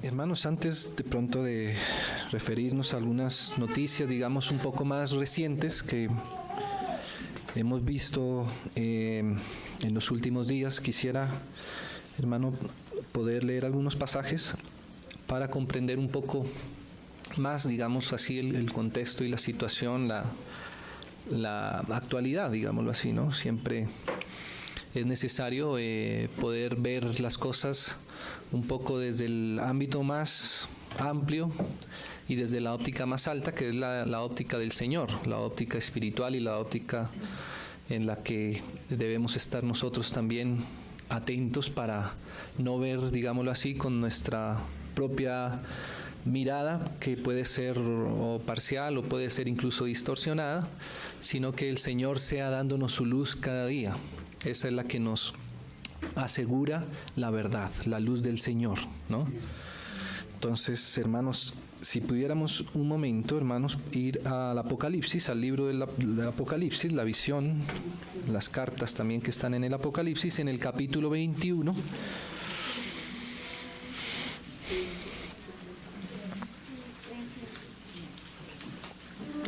Hermanos, antes de pronto de referirnos a algunas noticias, digamos, un poco más recientes que hemos visto en los últimos días, quisiera, hermano, poder leer algunos pasajes para comprender un poco más, digamos así, el contexto y la situación, la actualidad, digámoslo así, ¿no? Siempre es necesario poder ver las cosas un poco desde el ámbito más amplio y desde la óptica más alta, que es la óptica del Señor, la óptica espiritual y la óptica en la que debemos estar nosotros también atentos para no ver, digámoslo así, con nuestra propia mirada, que puede ser o parcial o puede ser incluso distorsionada, sino que el Señor sea dándonos su luz cada día. Esa es la que nos asegura la verdad, la luz del Señor, ¿no? Entonces, hermanos, si pudiéramos un momento, hermanos, ir al Apocalipsis, al libro del Apocalipsis, la visión, las cartas también que están en el Apocalipsis, en el capítulo 21.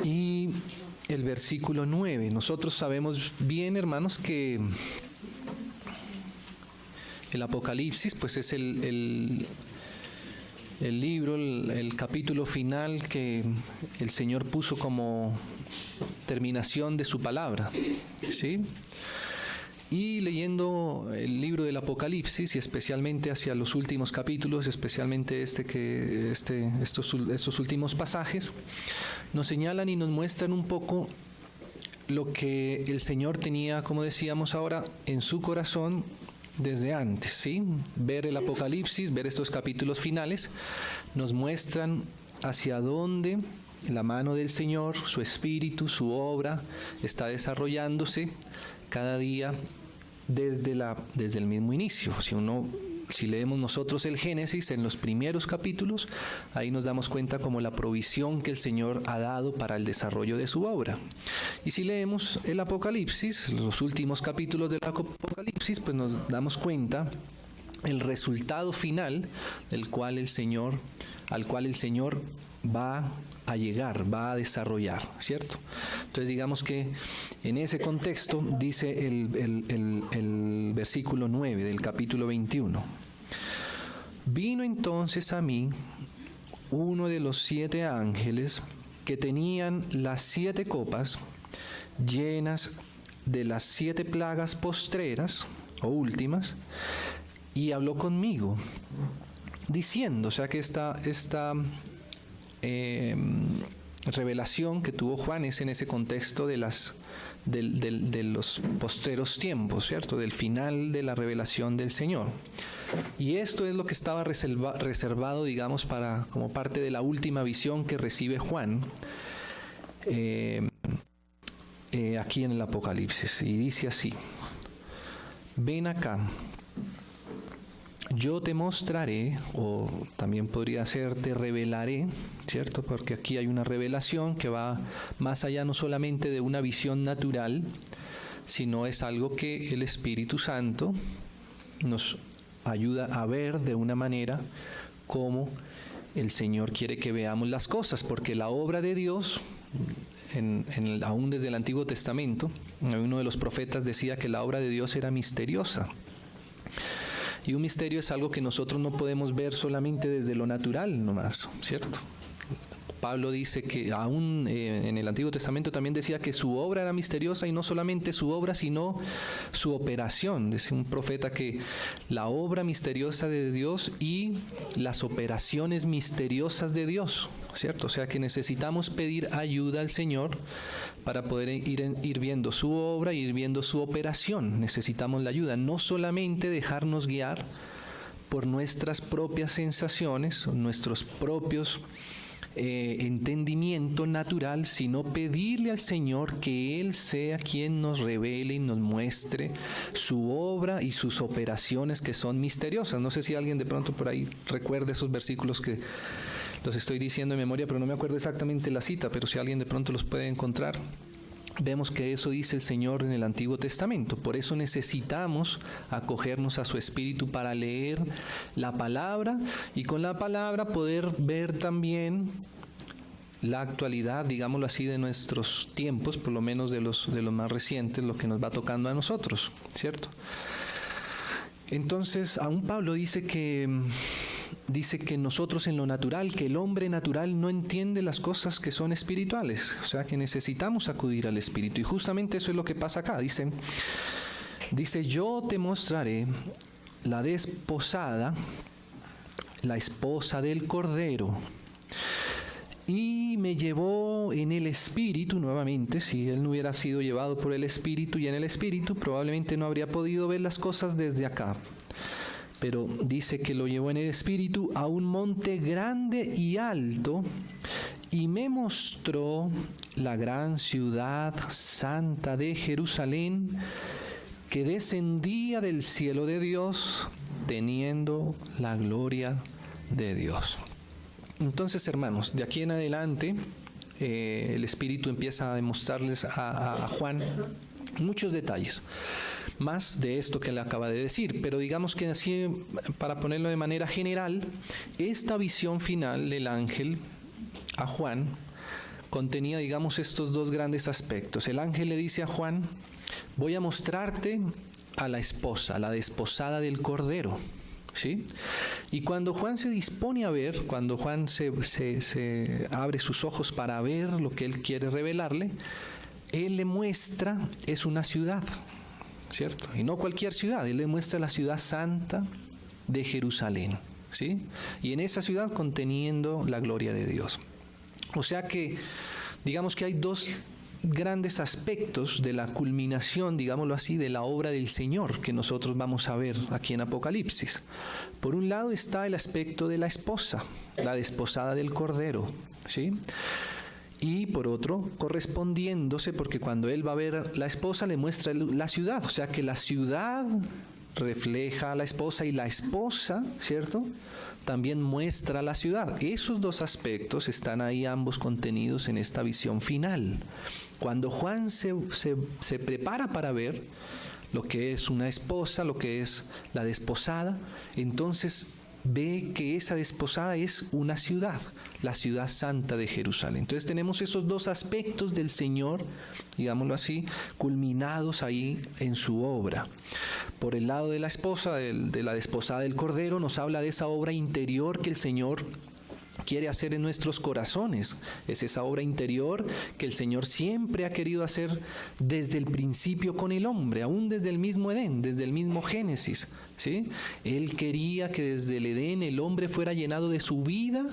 Y el versículo 9. Nosotros sabemos bien, hermanos, que el Apocalipsis pues es el libro, el capítulo final que el Señor puso como terminación de su palabra, ¿sí? Y leyendo el libro del Apocalipsis, y especialmente hacia los últimos capítulos, especialmente estos últimos pasajes, nos señalan y nos muestran un poco lo que el Señor tenía, como decíamos ahora, en su corazón desde antes, ¿sí? Ver el Apocalipsis, ver estos capítulos finales, nos muestran hacia dónde la mano del Señor, su espíritu, su obra, está desarrollándose cada día desde el mismo inicio. Si leemos nosotros el Génesis en los primeros capítulos, ahí nos damos cuenta como la provisión que el Señor ha dado para el desarrollo de su obra. Y si leemos el Apocalipsis, los últimos capítulos del Apocalipsis, pues nos damos cuenta el resultado final al cual el Señor va a llegar, va a desarrollar, ¿cierto? Entonces digamos que en ese contexto dice el versículo 9 del capítulo 21. Vino entonces a mí uno de los 7 ángeles que tenían las 7 copas llenas de las 7 plagas postreras o últimas, y habló conmigo diciendo, o sea que esta revelación que tuvo Juan es en ese contexto de los postreros tiempos, ¿cierto? Del final de la revelación del Señor. Y esto es lo que estaba reservado, digamos, como parte de la última visión que recibe Juan aquí en el Apocalipsis. Y dice así: ven acá, yo te mostraré, o también podría ser te revelaré, ¿cierto? Porque aquí hay una revelación que va más allá no solamente de una visión natural, sino es algo que el Espíritu Santo nos ayuda a ver de una manera como el Señor quiere que veamos las cosas, porque la obra de Dios, aún desde el Antiguo Testamento, uno de los profetas decía que la obra de Dios era misteriosa. Y un misterio es algo que nosotros no podemos ver solamente desde lo natural nomás, ¿cierto? Pablo dice que aún en el Antiguo Testamento también decía que su obra era misteriosa, y no solamente su obra, sino su operación. Decía un profeta que la obra misteriosa de Dios y las operaciones misteriosas de Dios, ¿cierto? O sea que necesitamos pedir ayuda al Señor para poder ir viendo su obra, ir viendo su operación. Necesitamos la ayuda, no solamente dejarnos guiar por nuestras propias sensaciones, nuestros propios entendimiento natural, sino pedirle al Señor que Él sea quien nos revele y nos muestre su obra y sus operaciones, que son misteriosas. No sé si alguien de pronto por ahí recuerda esos versículos que los estoy diciendo en memoria, pero no me acuerdo exactamente la cita, pero si alguien de pronto los puede encontrar Vemos que eso dice el Señor en el Antiguo Testamento. Por eso necesitamos acogernos a su Espíritu para leer la palabra y con la palabra poder ver también la actualidad, digámoslo así, de nuestros tiempos, por lo menos de los más recientes, lo que nos va tocando a nosotros, ¿cierto? Entonces, aún Pablo dice que nosotros en lo natural, que el hombre natural no entiende las cosas que son espirituales, o sea que necesitamos acudir al Espíritu, y justamente eso es lo que pasa acá. Dice, yo te mostraré la desposada, la esposa del Cordero. Y me llevó en el Espíritu nuevamente. Si él no hubiera sido llevado por el Espíritu y en el Espíritu, probablemente no habría podido ver las cosas desde acá. Pero dice que lo llevó en el Espíritu a un monte grande y alto, y me mostró la gran ciudad santa de Jerusalén, que descendía del cielo de Dios, teniendo la gloria de Dios. Entonces, hermanos, de aquí en adelante el Espíritu empieza a demostrarles a Juan muchos detalles, más de esto que le acaba de decir, pero digamos que así, para ponerlo de manera general, esta visión final del ángel a Juan contenía, digamos, estos dos grandes aspectos. El ángel le dice a Juan: voy a mostrarte a la esposa, la desposada del Cordero, ¿sí? Y cuando Juan se dispone a ver, cuando Juan se abre sus ojos para ver lo que él quiere revelarle, él le muestra, es una ciudad, ¿cierto? Y no cualquier ciudad, él le muestra la ciudad santa de Jerusalén, ¿sí? Y en esa ciudad conteniendo la gloria de Dios. O sea que, digamos que hay dos grandes aspectos de la culminación, digámoslo así, de la obra del Señor que nosotros vamos a ver aquí en Apocalipsis. Por un lado está el aspecto de la esposa, la desposada del Cordero, ¿sí? Y por otro, correspondiéndose, porque cuando él va a ver la esposa le muestra la ciudad, o sea que la ciudad refleja a la esposa y la esposa, ¿cierto?, también muestra la ciudad. Esos dos aspectos están ahí ambos contenidos en esta visión final. Cuando Juan se prepara para ver lo que es una esposa, lo que es la desposada, entonces ve que esa desposada es una ciudad, la ciudad santa de Jerusalén. Entonces tenemos esos dos aspectos del Señor, digámoslo así, culminados ahí en su obra. Por el lado de la esposa, de la desposada del Cordero, nos habla de esa obra interior que el Señor quiere hacer en nuestros corazones. Es esa obra interior que el Señor siempre ha querido hacer desde el principio con el hombre, aún desde el mismo Edén, desde el mismo Génesis, ¿sí? Él quería que desde el Edén el hombre fuera llenado de su vida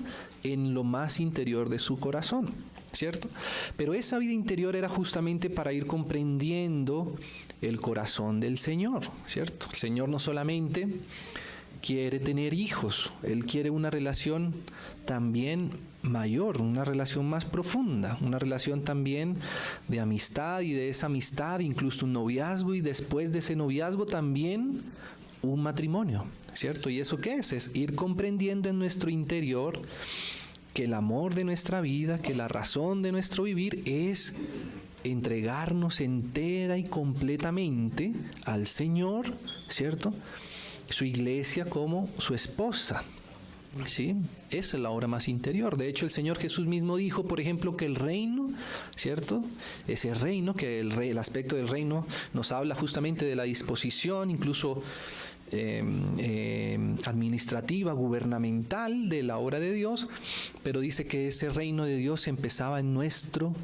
en lo más interior de su corazón, ¿cierto? Pero esa vida interior era justamente para ir comprendiendo el corazón del Señor, ¿cierto? El Señor no solamente quiere tener hijos, Él quiere una relación también mayor, una relación más profunda, una relación también de amistad, y de esa amistad incluso un noviazgo, y después de ese noviazgo también un matrimonio, ¿cierto? ¿Y eso qué es? Es ir comprendiendo en nuestro interior que el amor de nuestra vida, que la razón de nuestro vivir es entregarnos entera y completamente al Señor, ¿cierto?, su iglesia como su esposa, ¿sí? Esa es la obra más interior. De hecho, el Señor Jesús mismo dijo, por ejemplo, que el reino, ¿cierto?, ese reino, que el aspecto del reino nos habla justamente de la disposición, incluso administrativa, gubernamental de la obra de Dios, pero dice que ese reino de Dios empezaba en nuestro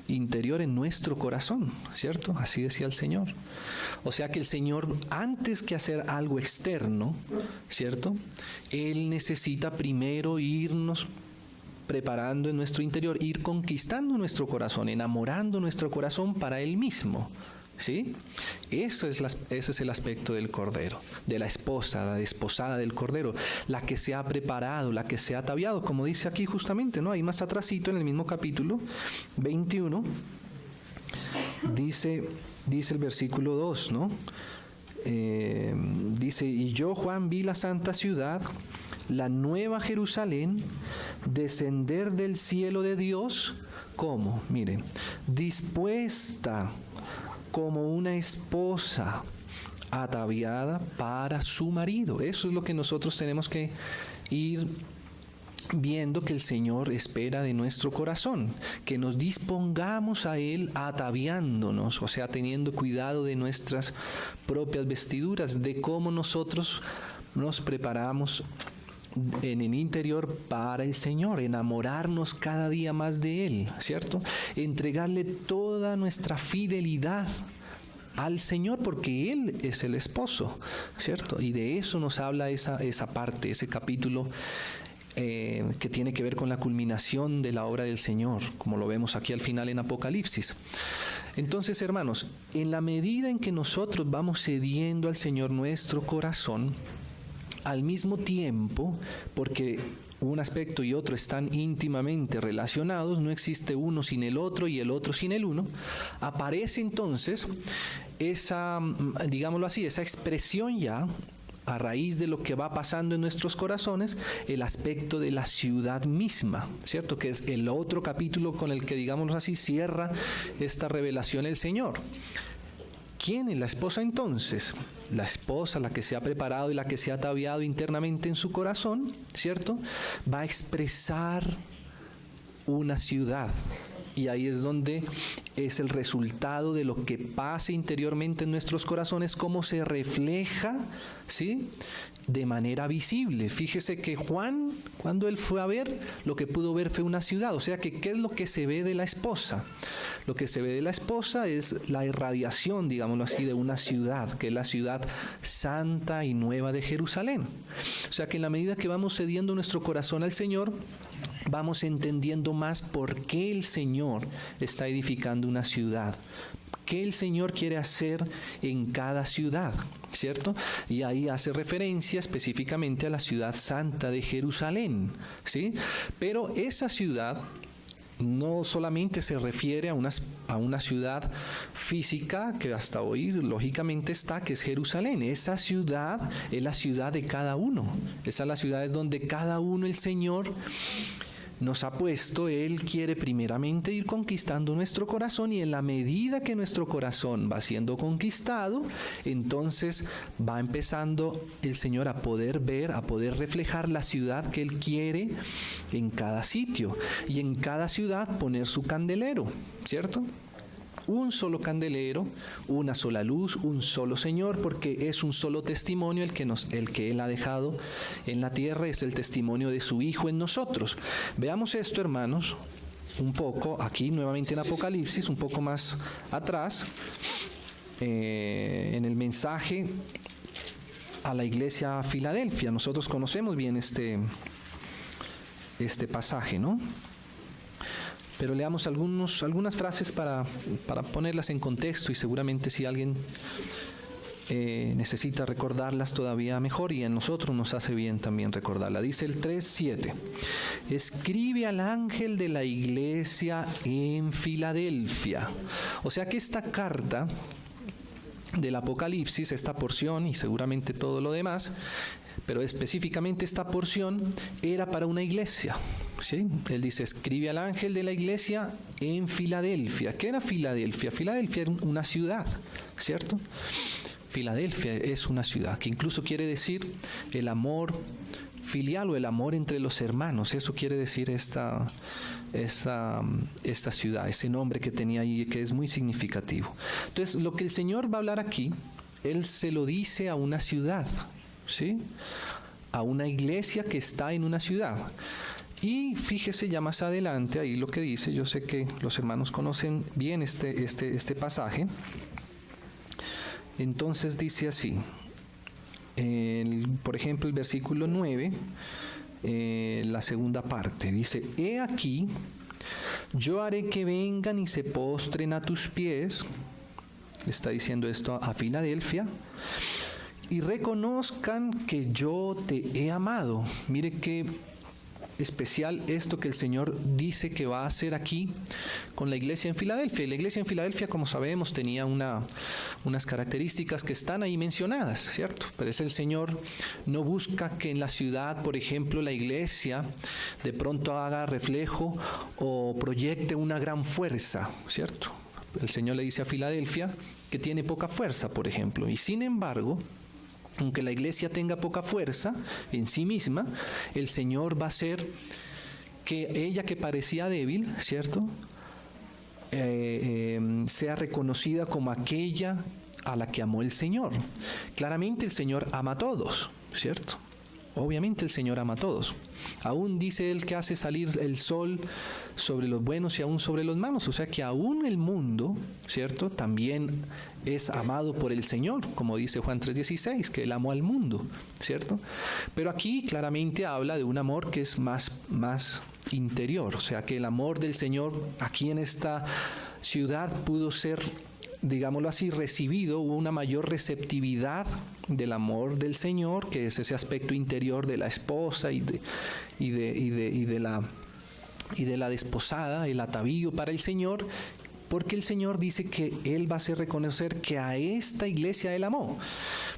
interior, en nuestro corazón, ¿cierto? Así decía el Señor. O sea que el Señor, antes que hacer algo externo, ¿cierto?, Él necesita primero irnos preparando en nuestro interior, ir conquistando nuestro corazón, enamorando nuestro corazón para Él mismo, ¿sí? Ese es el aspecto del Cordero, de la esposa, la desposada del Cordero, la que se ha preparado, la que se ha ataviado, como dice aquí justamente, ¿no? Ahí más atrásito en el mismo capítulo 21, dice el versículo 2, ¿no? Dice: y yo, Juan, vi la santa ciudad, la nueva Jerusalén, descender del cielo de Dios, ¿Cómo? Miren, dispuesta como una esposa ataviada para su marido. Eso es lo que nosotros tenemos que ir viendo que el Señor espera de nuestro corazón, que nos dispongamos a Él ataviándonos, o sea, teniendo cuidado de nuestras propias vestiduras, de cómo nosotros nos preparamos en el interior para el Señor, enamorarnos cada día más de Él, ¿cierto? Entregarle toda nuestra fidelidad al Señor, porque Él es el esposo, ¿cierto? Y de eso nos habla esa parte, ese capítulo que tiene que ver con la culminación de la obra del Señor, como lo vemos aquí al final en Apocalipsis. Entonces, hermanos, en la medida en que nosotros vamos cediendo al Señor nuestro corazón, al mismo tiempo, porque un aspecto y otro están íntimamente relacionados, no existe uno sin el otro y el otro sin el uno, aparece entonces esa, digámoslo así, esa expresión ya, a raíz de lo que va pasando en nuestros corazones, el aspecto de la ciudad misma, ¿cierto? Que es el otro capítulo con el que, digámoslo así, cierra esta revelación el Señor. ¿Quién es la esposa entonces? La esposa, la que se ha preparado y la que se ha ataviado internamente en su corazón, ¿cierto? Va a expresar una ciudad. Y ahí es donde es el resultado de lo que pasa interiormente en nuestros corazones, cómo se refleja, ¿sí?, de manera visible. Fíjese que Juan, cuando él fue a ver, lo que pudo ver fue una ciudad. O sea que, ¿qué es lo que se ve de la esposa? Lo que se ve de la esposa es la irradiación, digámoslo así, de una ciudad, que es la ciudad santa y nueva de Jerusalén. O sea que en la medida que vamos cediendo nuestro corazón al Señor, vamos entendiendo más por qué el Señor está edificando una ciudad, qué el Señor quiere hacer en cada ciudad, ¿cierto? Y ahí hace referencia específicamente a la ciudad santa de Jerusalén, ¿sí? Pero esa ciudad no solamente se refiere a una ciudad física que hasta hoy lógicamente está, que es Jerusalén. Esa ciudad es la ciudad de cada uno. Esa es la ciudad donde cada uno el Señor nos ha puesto. Él quiere primeramente ir conquistando nuestro corazón, y en la medida que nuestro corazón va siendo conquistado, entonces va empezando el Señor a poder ver, a poder reflejar la ciudad que Él quiere en cada sitio, y en cada ciudad poner su candelero, ¿cierto? Un solo candelero, una sola luz, un solo Señor, porque es un solo testimonio el que Él ha dejado en la tierra, es el testimonio de su Hijo en nosotros. Veamos esto, hermanos, un poco aquí nuevamente en Apocalipsis, un poco más atrás, en el mensaje a la iglesia a Filadelfia. Nosotros conocemos bien este pasaje, ¿no? Pero leamos algunas frases para ponerlas en contexto, y seguramente si alguien necesita recordarlas todavía mejor, y a nosotros nos hace bien también recordarla. Dice el 3:7: escribe al ángel de la iglesia en Filadelfia. O sea que esta carta del Apocalipsis, esta porción y seguramente todo lo demás, pero específicamente esta porción era para una iglesia, ¿sí? Él dice, escribe al ángel de la iglesia en Filadelfia. ¿Qué era Filadelfia? Filadelfia era una ciudad, ¿cierto? Filadelfia es una ciudad, que incluso quiere decir el amor filial o el amor entre los hermanos. Eso quiere decir esta ciudad, ese nombre que tenía ahí, que es muy significativo. Entonces, lo que el Señor va a hablar aquí, Él se lo dice a una ciudad, ¿sí? A una iglesia que está en una ciudad. Y fíjese ya más adelante ahí lo que dice. Yo sé que los hermanos conocen bien este pasaje. Entonces dice así, por ejemplo el versículo 9, la segunda parte, dice, he aquí, yo haré que vengan y se postren a tus pies, está diciendo esto a Filadelfia, y reconozcan que yo te he amado. Mire qué especial esto que el Señor dice que va a hacer aquí con la iglesia en Filadelfia. Y la iglesia en Filadelfia, como sabemos, tenía unas características que están ahí mencionadas, ¿cierto? Pero el Señor no busca que en la ciudad, por ejemplo, la iglesia de pronto haga reflejo o proyecte una gran fuerza, ¿cierto? El Señor le dice a Filadelfia que tiene poca fuerza, por ejemplo, y sin embargo, aunque la iglesia tenga poca fuerza en sí misma, el Señor va a hacer que ella, que parecía débil, ¿cierto?, sea reconocida como aquella a la que amó el Señor. Claramente el Señor ama a todos, ¿cierto? Obviamente el Señor ama a todos. Aún dice Él que hace salir el sol sobre los buenos y aún sobre los malos. O sea que aún el mundo, ¿cierto?, también es amado por el Señor, como dice Juan 3:16, que Él amó al mundo, ¿cierto? Pero aquí claramente habla de un amor que es más interior. O sea que el amor del Señor aquí en esta ciudad pudo ser, digámoslo así, recibido, hubo una mayor receptividad del amor del Señor, que es ese aspecto interior de la esposa y de la desposada, el atavío para el Señor, porque el Señor dice que Él va a hacer reconocer que a esta iglesia Él amó.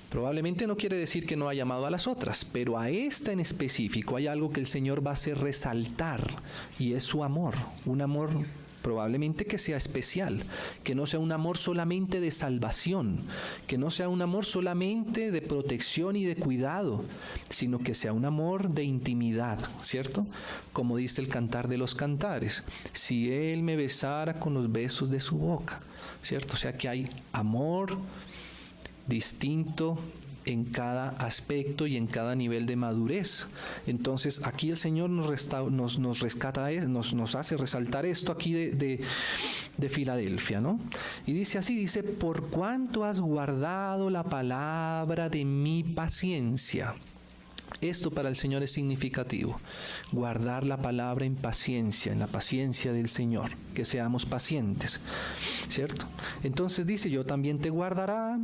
Probablemente no quiere decir que no haya amado a las otras, pero a esta en específico hay algo que el Señor va a hacer resaltar, y es su amor, un amor probablemente que sea especial, que no sea un amor solamente de salvación, que no sea un amor solamente de protección y de cuidado, sino que sea un amor de intimidad, ¿cierto? Como dice el Cantar de los Cantares, si Él me besara con los besos de su boca, ¿cierto? O sea que hay amor distinto en cada aspecto y en cada nivel de madurez. Entonces aquí el Señor nos rescata, nos hace resaltar esto aquí de Filadelfia, ¿no? Y dice así, dice, por cuanto has guardado la palabra de mi paciencia. Esto para el Señor es significativo, guardar la palabra en paciencia, en la paciencia del Señor, que seamos pacientes, ¿cierto? Entonces dice, yo también te guardará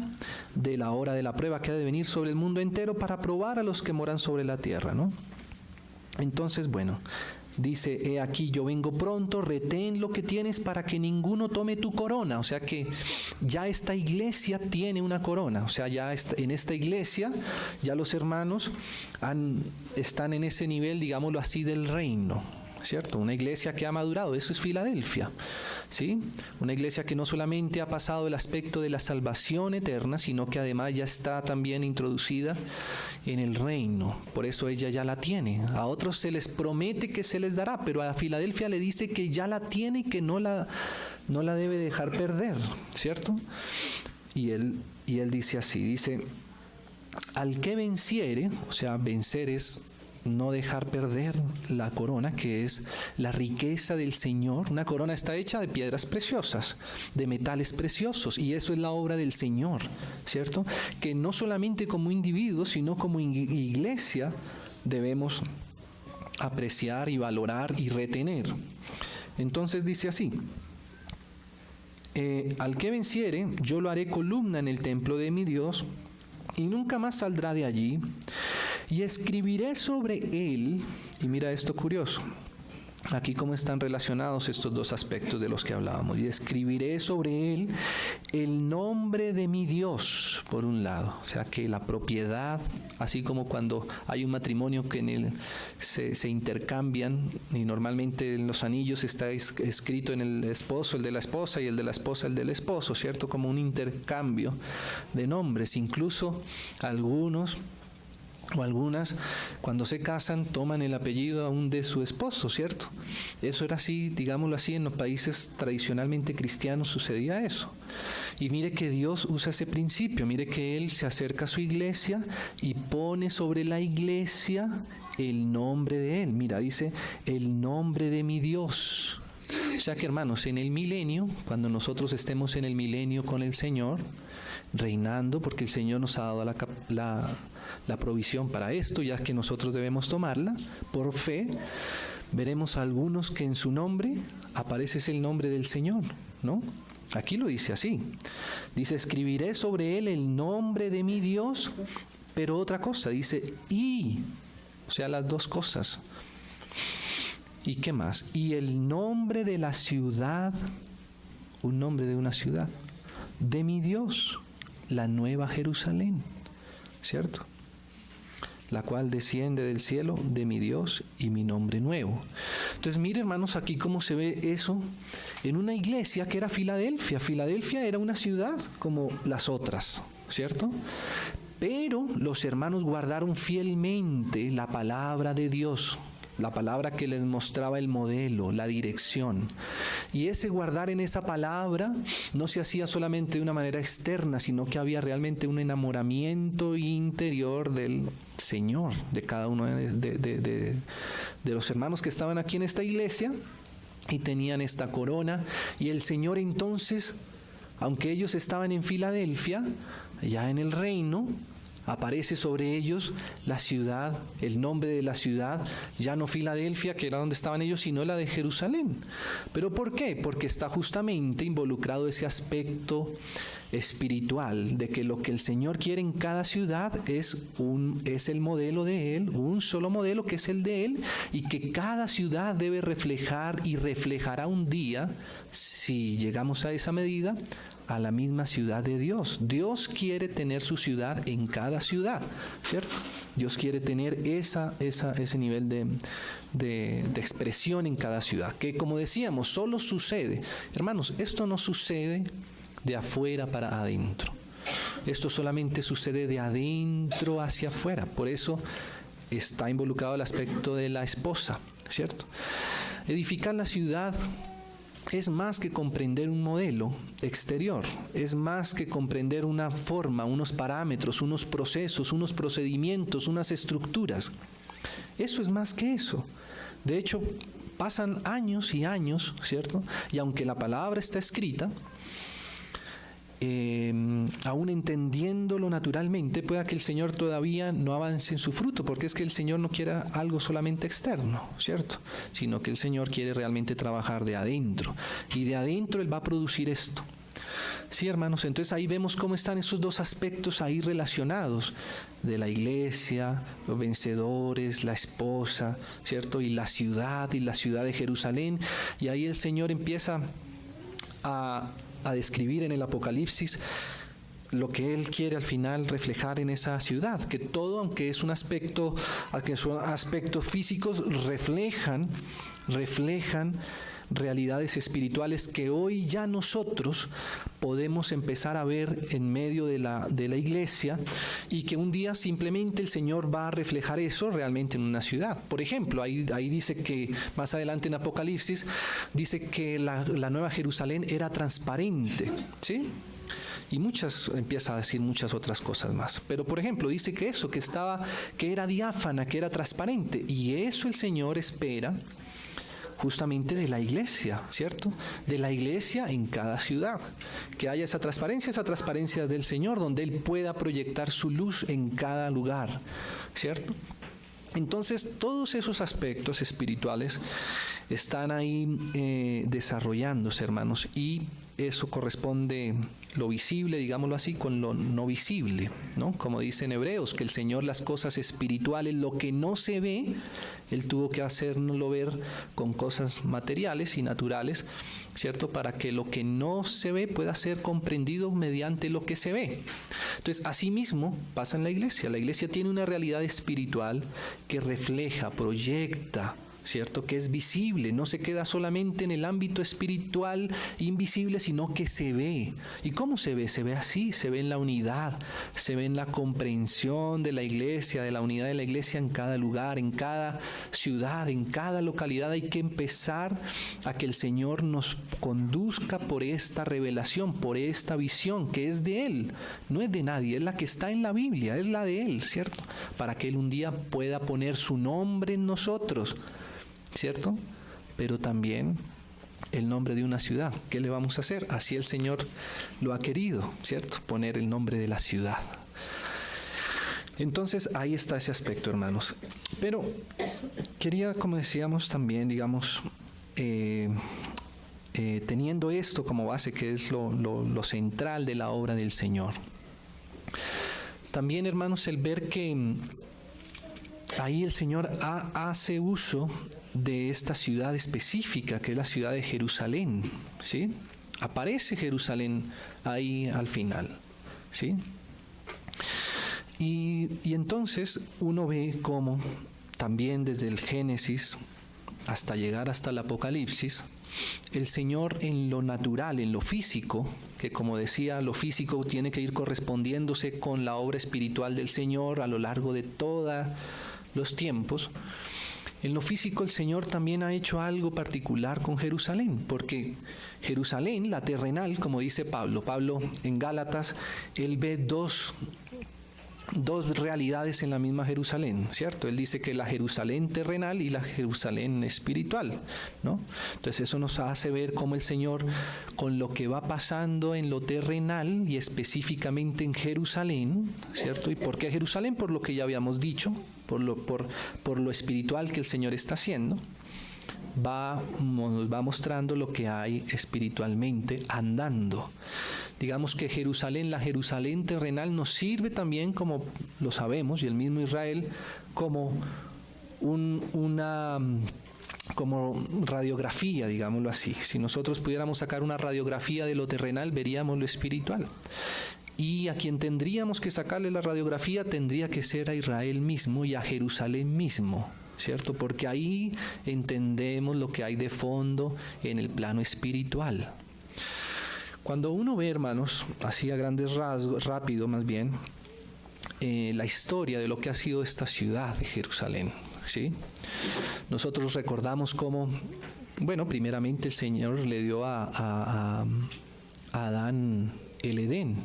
de la hora de la prueba que ha de venir sobre el mundo entero para probar a los que moran sobre la tierra, ¿no? Entonces, bueno, dice, he aquí yo vengo pronto, retén lo que tienes para que ninguno tome tu corona. O sea que ya esta iglesia tiene una corona. O sea, ya en esta iglesia ya los hermanos están en ese nivel, digámoslo así, del reino, ¿cierto? Una iglesia que ha madurado, eso es Filadelfia, ¿sí? Una iglesia que no solamente ha pasado el aspecto de la salvación eterna, sino que además ya está también introducida en el reino. Por eso ella ya la tiene. A otros se les promete que se les dará, pero a Filadelfia le dice que ya la tiene y que no la debe dejar perder, ¿cierto? Y él dice así, dice, al que venciere, o sea, vencer es no dejar perder la corona, que es la riqueza del Señor. Una corona está hecha de piedras preciosas, de metales preciosos, y eso es la obra del Señor, ¿cierto? Que no solamente como individuos, sino como iglesia debemos apreciar y valorar y retener. Entonces dice así, al que venciere, yo lo haré columna en el templo de mi Dios, y nunca más saldrá de allí, y escribiré sobre él, y mira esto curioso, aquí cómo están relacionados estos dos aspectos de los que hablábamos, y escribiré sobre él el nombre de mi Dios, por un lado, o sea que la propiedad, así como cuando hay un matrimonio que se intercambian, y normalmente en los anillos está escrito en el esposo el de la esposa y el de la esposa el del esposo, ¿cierto? Como un intercambio de nombres, incluso algunos o algunas, cuando se casan, toman el apellido aún de su esposo, ¿cierto? Eso era así, digámoslo así, en los países tradicionalmente cristianos sucedía eso. Y mire que Dios usa ese principio, mire que Él se acerca a su iglesia y pone sobre la iglesia el nombre de Él. Mira, dice, el nombre de mi Dios. O sea que, hermanos, en el milenio, cuando nosotros estemos en el milenio con el Señor, reinando, porque el Señor nos ha dado la provisión para esto, ya que nosotros debemos tomarla por fe, veremos a algunos que en su nombre aparece el nombre del Señor, ¿no? Aquí lo dice así, dice, escribiré sobre él el nombre de mi Dios, pero otra cosa, dice, o sea, las dos cosas, ¿Y qué más? Y el nombre de la ciudad, un nombre de una ciudad, de mi Dios, la nueva Jerusalén, ¿cierto? La cual desciende del cielo de mi Dios y mi nombre nuevo. Entonces, mire, hermanos, aquí cómo se ve eso en una iglesia que era Filadelfia. Filadelfia era una ciudad como las otras, ¿cierto? Pero los hermanos guardaron fielmente la palabra de Dios, la palabra que les mostraba el modelo, la dirección. Y ese guardar en esa palabra no se hacía solamente de una manera externa, sino que había realmente un enamoramiento interior del Señor, de cada uno de los hermanos que estaban aquí en esta iglesia y tenían esta corona. Y el Señor entonces, aunque ellos estaban en Filadelfia, ya en el reino, aparece sobre ellos la ciudad, el nombre de la ciudad, ya no Filadelfia, que era donde estaban ellos, sino la de Jerusalén. ¿Pero por qué? Porque está justamente involucrado ese aspecto espiritual, de que lo que el Señor quiere en cada ciudad es el modelo de Él, un solo modelo que es el de Él, y que cada ciudad debe reflejar y reflejará un día, si llegamos a esa medida, a la misma ciudad de Dios. Dios quiere tener su ciudad en cada ciudad, ¿cierto? Dios quiere tener ese nivel de expresión en cada ciudad, que como decíamos, solo sucede. Hermanos, esto no sucede de afuera para adentro. Esto solamente sucede de adentro hacia afuera. Por eso está involucrado el aspecto de la esposa, ¿cierto? Edificar la ciudad es más que comprender un modelo exterior, es más que comprender una forma, unos parámetros, unos procesos, unos procedimientos, unas estructuras. Eso es más que eso. De hecho, pasan años y años, ¿cierto? Y aunque la palabra está escrita, aún entendiéndolo naturalmente, pueda que el Señor todavía no avance en su fruto, porque es que el Señor no quiere algo solamente externo, ¿cierto? Sino que el Señor quiere realmente trabajar de adentro, y de adentro Él va a producir esto. Sí, hermanos, entonces ahí vemos cómo están esos dos aspectos ahí relacionados, de la iglesia, los vencedores, la esposa, ¿cierto? Y la ciudad de Jerusalén, y ahí el Señor empieza a describir en el Apocalipsis lo que Él quiere al final reflejar en esa ciudad, que todo, aunque son aspectos físicos, reflejan realidades espirituales que hoy ya nosotros podemos empezar a ver en medio de la iglesia, y que un día simplemente el Señor va a reflejar eso realmente en una ciudad. Por ejemplo, ahí dice que más adelante en Apocalipsis dice que la nueva Jerusalén era transparente, ¿sí? Y empieza a decir muchas otras cosas más. Pero por ejemplo, dice que que era diáfana, que era transparente, y eso el Señor espera justamente de la iglesia, ¿cierto? De la iglesia en cada ciudad. Que haya esa transparencia del Señor, donde Él pueda proyectar su luz en cada lugar, ¿cierto? Entonces, todos esos aspectos espirituales están ahí desarrollándose, hermanos, y eso corresponde lo visible, digámoslo así, con lo no visible, ¿no? Como dice en Hebreos, que el Señor las cosas espirituales, lo que no se ve, Él tuvo que hacérnoslo ver con cosas materiales y naturales, ¿cierto? Para que lo que no se ve pueda ser comprendido mediante lo que se ve. Entonces, así mismo pasa en la iglesia. La iglesia tiene una realidad espiritual que refleja, proyecta, ¿cierto? Que es visible, no se queda solamente en el ámbito espiritual invisible, sino que se ve. ¿Y cómo se ve? Se ve así, se ve en la unidad, se ve en la comprensión de la iglesia, de la unidad de la iglesia en cada lugar, en cada ciudad, en cada localidad. Hay que empezar a que el Señor nos conduzca por esta revelación, por esta visión que es de Él, no es de nadie, es la que está en la Biblia, es la de Él, ¿cierto? Para que Él un día pueda poner su nombre en nosotros, ¿cierto? Pero también el nombre de una ciudad. ¿Qué le vamos a hacer? Así el Señor lo ha querido, ¿cierto? Poner el nombre de la ciudad. Entonces ahí está ese aspecto, hermanos. Pero quería, como decíamos también, digamos, teniendo esto como base, que es lo central de la obra del Señor. También, hermanos, el ver que ahí el Señor hace uso de esta ciudad específica, que es la ciudad de Jerusalén, ¿sí? Aparece Jerusalén ahí al final, ¿sí? Y entonces uno ve cómo también desde el Génesis hasta llegar hasta el Apocalipsis, el Señor en lo natural, en lo físico, que como decía, lo físico tiene que ir correspondiéndose con la obra espiritual del Señor a lo largo de todos los tiempos. En lo físico el Señor también ha hecho algo particular con Jerusalén, porque Jerusalén, la terrenal, como dice Pablo en Gálatas, él ve dos realidades en la misma Jerusalén, ¿cierto? Él dice que la Jerusalén terrenal y la Jerusalén espiritual, ¿no? Entonces eso nos hace ver cómo el Señor, con lo que va pasando en lo terrenal y específicamente en Jerusalén, ¿cierto? ¿Y por qué Jerusalén? Por lo que ya habíamos dicho, por lo espiritual que el Señor está haciendo. Nos va mostrando lo que hay espiritualmente andando. Digamos que Jerusalén, la Jerusalén terrenal, nos sirve también, como lo sabemos, y el mismo Israel, como una radiografía, digámoslo así. Si nosotros pudiéramos sacar una radiografía de lo terrenal, veríamos lo espiritual. Y a quien tendríamos que sacarle la radiografía tendría que ser a Israel mismo y a Jerusalén mismo, ¿cierto? Porque ahí entendemos lo que hay de fondo en el plano espiritual. Cuando uno ve, hermanos, así a grandes rasgos, rápido más bien, la historia de lo que ha sido esta ciudad de Jerusalén, ¿sí? Nosotros recordamos cómo, bueno, primeramente el Señor le dio a Adán el Edén,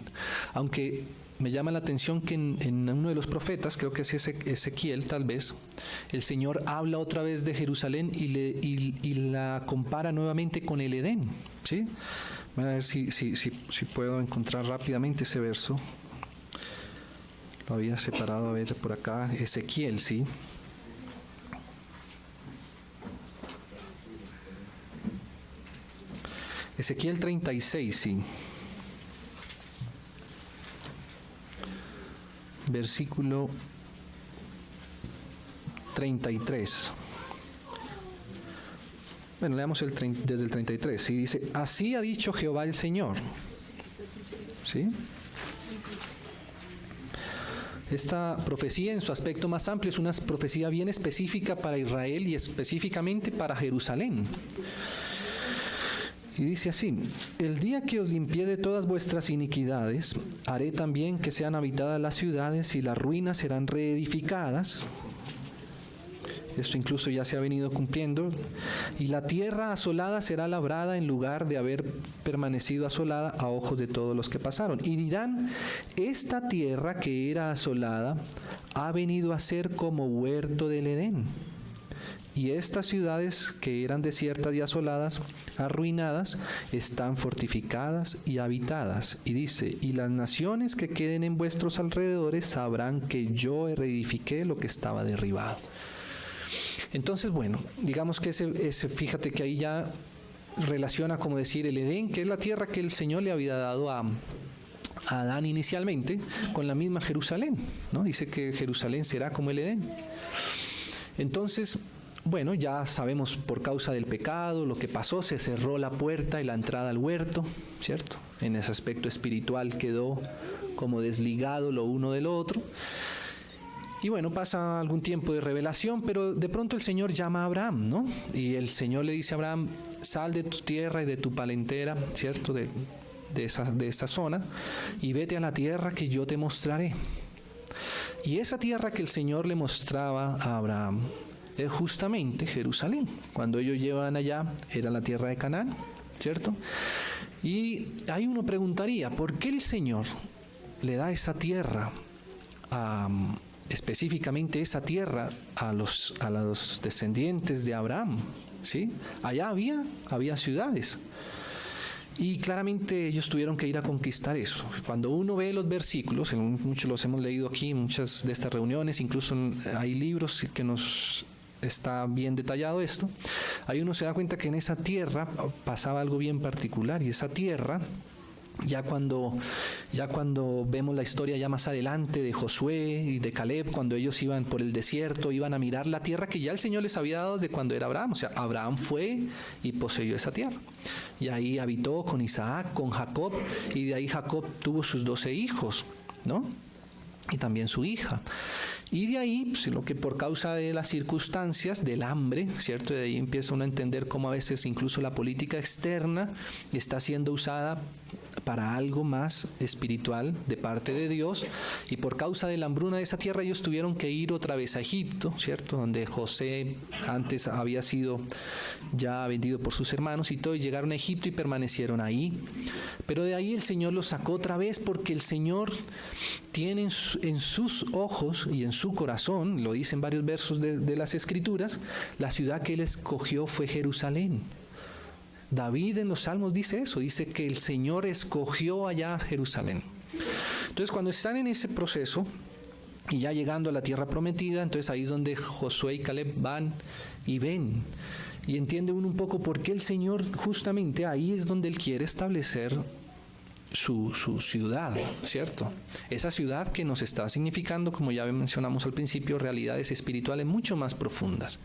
aunque me llama la atención que en uno de los profetas, creo que es Ezequiel tal vez, el Señor habla otra vez de Jerusalén y la compara nuevamente con el Edén, ¿sí? Voy a ver si puedo encontrar rápidamente ese verso. Lo había separado, a ver, por acá, Ezequiel, ¿sí? Ezequiel 36, sí. Versículo 33. Bueno, leamos desde el 33. ¿Sí? Dice, así ha dicho Jehová el Señor. ¿Sí? Esta profecía en su aspecto más amplio es una profecía bien específica para Israel y específicamente para Jerusalén. Y dice así, el día que os limpié de todas vuestras iniquidades, haré también que sean habitadas las ciudades y las ruinas serán reedificadas. Esto incluso ya se ha venido cumpliendo. Y la tierra asolada será labrada en lugar de haber permanecido asolada a ojos de todos los que pasaron. Y dirán, esta tierra que era asolada ha venido a ser como huerto del Edén. Y estas ciudades que eran desiertas y asoladas, arruinadas, están fortificadas y habitadas. Y dice, y las naciones que queden en vuestros alrededores sabrán que yo reedifiqué lo que estaba derribado. Entonces, bueno, digamos que fíjate que ahí ya relaciona, como decir, el Edén, que es la tierra que el Señor le había dado a Adán inicialmente, con la misma Jerusalén, ¿no? Dice que Jerusalén será como el Edén. Entonces, bueno, ya sabemos por causa del pecado lo que pasó, se cerró la puerta y la entrada al huerto, ¿cierto? En ese aspecto espiritual quedó como desligado lo uno del otro. Y bueno, pasa algún tiempo de revelación, pero de pronto el Señor llama a Abraham, ¿no? Y el Señor le dice a Abraham, sal de tu tierra y de tu parentela, ¿cierto? De esa zona, y vete a la tierra que yo te mostraré. Y esa tierra que el Señor le mostraba a Abraham es justamente Jerusalén. Cuando ellos llevan allá, era la tierra de Canaán, ¿cierto? Y ahí uno preguntaría, ¿por qué el Señor le da esa tierra específicamente esa tierra a los descendientes de Abraham? ¿Sí? Allá había ciudades y claramente ellos tuvieron que ir a conquistar eso. Cuando uno ve los versículos, muchos los hemos leído aquí en muchas de estas reuniones, incluso hay libros que nos está bien detallado esto, ahí uno se da cuenta que en esa tierra pasaba algo bien particular, y esa tierra, ya cuando Ya cuando vemos la historia ya más adelante de Josué y de Caleb, cuando ellos iban por el desierto, iban a mirar la tierra que ya el Señor les había dado desde cuando era Abraham. O sea, Abraham fue y poseyó esa tierra. Y ahí habitó con Isaac, con Jacob, y de ahí Jacob tuvo sus 12 hijos, ¿no? Y también su hija. Y de ahí, pues, lo que por causa de las circunstancias, del hambre, ¿cierto? De ahí empieza uno a entender cómo a veces incluso la política externa está siendo usada para algo más espiritual de parte de Dios, y por causa de la hambruna de esa tierra ellos tuvieron que ir otra vez a Egipto, ¿cierto? Donde José antes había sido ya vendido por sus hermanos y todo, y llegaron a Egipto y permanecieron ahí. Pero de ahí el Señor los sacó otra vez, porque el Señor tiene en sus ojos y en su corazón, lo dice en varios versos de las Escrituras, la ciudad que Él escogió fue Jerusalén. David en los Salmos dice eso, dice que el Señor escogió allá Jerusalén. Entonces, cuando están en ese proceso y ya llegando a la tierra prometida, entonces ahí es donde Josué y Caleb van y ven. Y entiende uno un poco por qué el Señor, justamente ahí es donde Él quiere establecer su ciudad, ¿cierto? Esa ciudad que nos está significando, como ya mencionamos al principio, realidades espirituales mucho más profundas.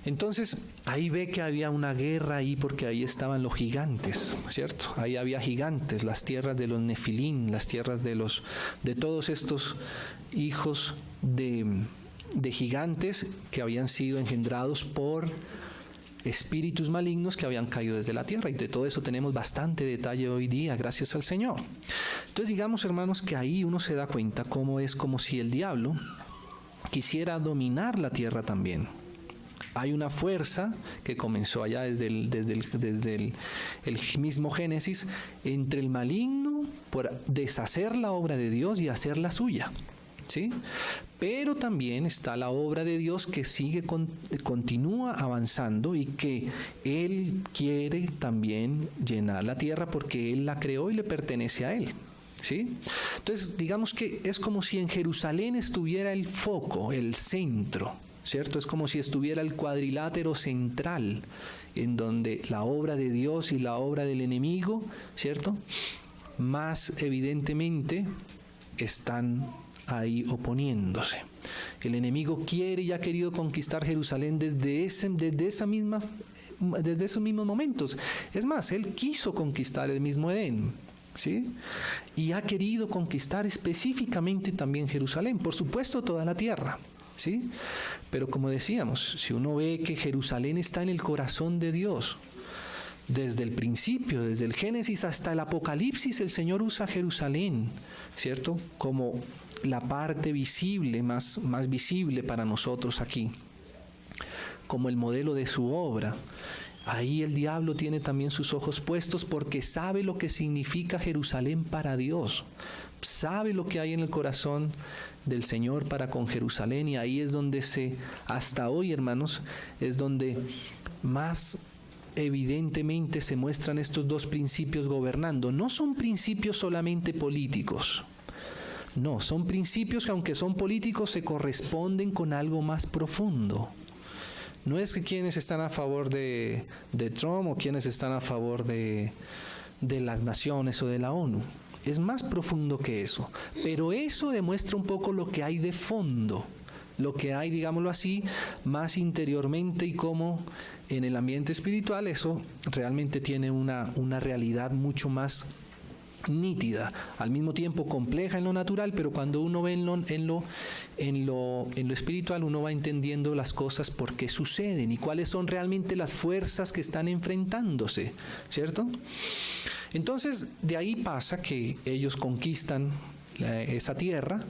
Entonces, ahí ve que había una guerra ahí, porque ahí estaban los gigantes, ¿cierto? Ahí había gigantes, las tierras de los Nefilín, las tierras de todos estos hijos de gigantes que habían sido engendrados por espíritus malignos que habían caído desde la tierra, y de todo eso tenemos bastante detalle hoy día, gracias al Señor. Entonces, digamos, hermanos, que ahí uno se da cuenta cómo es como si el diablo quisiera dominar la tierra también. Hay una fuerza que comenzó allá desde el mismo Génesis, entre el maligno por deshacer la obra de Dios y hacer la suya, ¿sí? Pero también está la obra de Dios que continúa avanzando, y que Él quiere también llenar la tierra porque Él la creó y le pertenece a Él, ¿sí? Entonces, digamos que es como si en Jerusalén estuviera el foco, el centro, ¿cierto? Es como si estuviera el cuadrilátero central, en donde la obra de Dios y la obra del enemigo, ¿cierto?, más evidentemente están ahí oponiéndose. El enemigo quiere y ha querido conquistar Jerusalén desde esos mismos momentos. Es más, él quiso conquistar el mismo Edén, ¿sí? Y ha querido conquistar específicamente también Jerusalén, por supuesto toda la tierra, ¿sí? Pero como decíamos, si uno ve que Jerusalén está en el corazón de Dios, desde el principio, desde el Génesis hasta el Apocalipsis, el Señor usa Jerusalén, ¿cierto?, como la parte visible, más visible para nosotros aquí, como el modelo de su obra. Ahí el diablo tiene también sus ojos puestos, porque sabe lo que significa Jerusalén para Dios, sabe lo que hay en el corazón del Señor para con Jerusalén, y ahí es donde hasta hoy, hermanos, es donde más evidentemente se muestran estos dos principios gobernando. No son principios solamente políticos, no, son principios que, aunque son políticos, se corresponden con algo más profundo. No es que quienes están a favor de Trump o quienes están a favor de las naciones o de la ONU. Es más profundo que eso. Pero eso demuestra un poco lo que hay de fondo, lo que hay, digámoslo así, más interiormente, y cómo en el ambiente espiritual eso realmente tiene una realidad mucho más nítida, al mismo tiempo compleja en lo natural, pero cuando uno ve en lo espiritual, uno va entendiendo las cosas por qué suceden y cuáles son realmente las fuerzas que están enfrentándose, ¿cierto? Entonces, de ahí pasa que ellos conquistan esa tierra,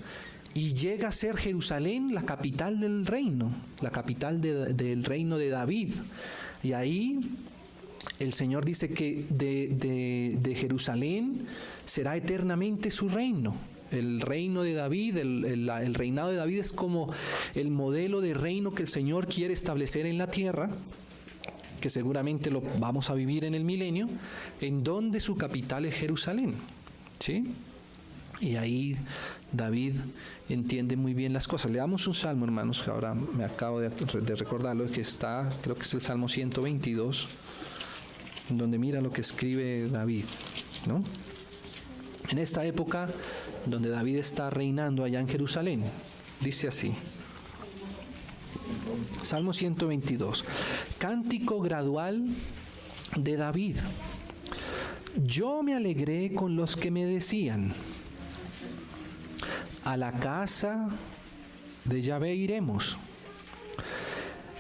y llega a ser Jerusalén la capital del reino, la capital del reino de David. Y ahí el Señor dice que de Jerusalén será eternamente su reino. El reino de David, el reinado de David es como el modelo de reino que el Señor quiere establecer en la tierra, que seguramente lo vamos a vivir en el milenio, en donde su capital es Jerusalén, ¿sí? Y ahí David entiende muy bien las cosas. Leamos un salmo, hermanos, que ahora me acabo de recordarlo, que está, creo que es el Salmo 122, donde mira lo que escribe David, ¿no? En esta época donde David está reinando allá en Jerusalén, dice así, Salmo 122, cántico gradual de David. Yo me alegré con los que me decían, a la casa de Yahvé iremos.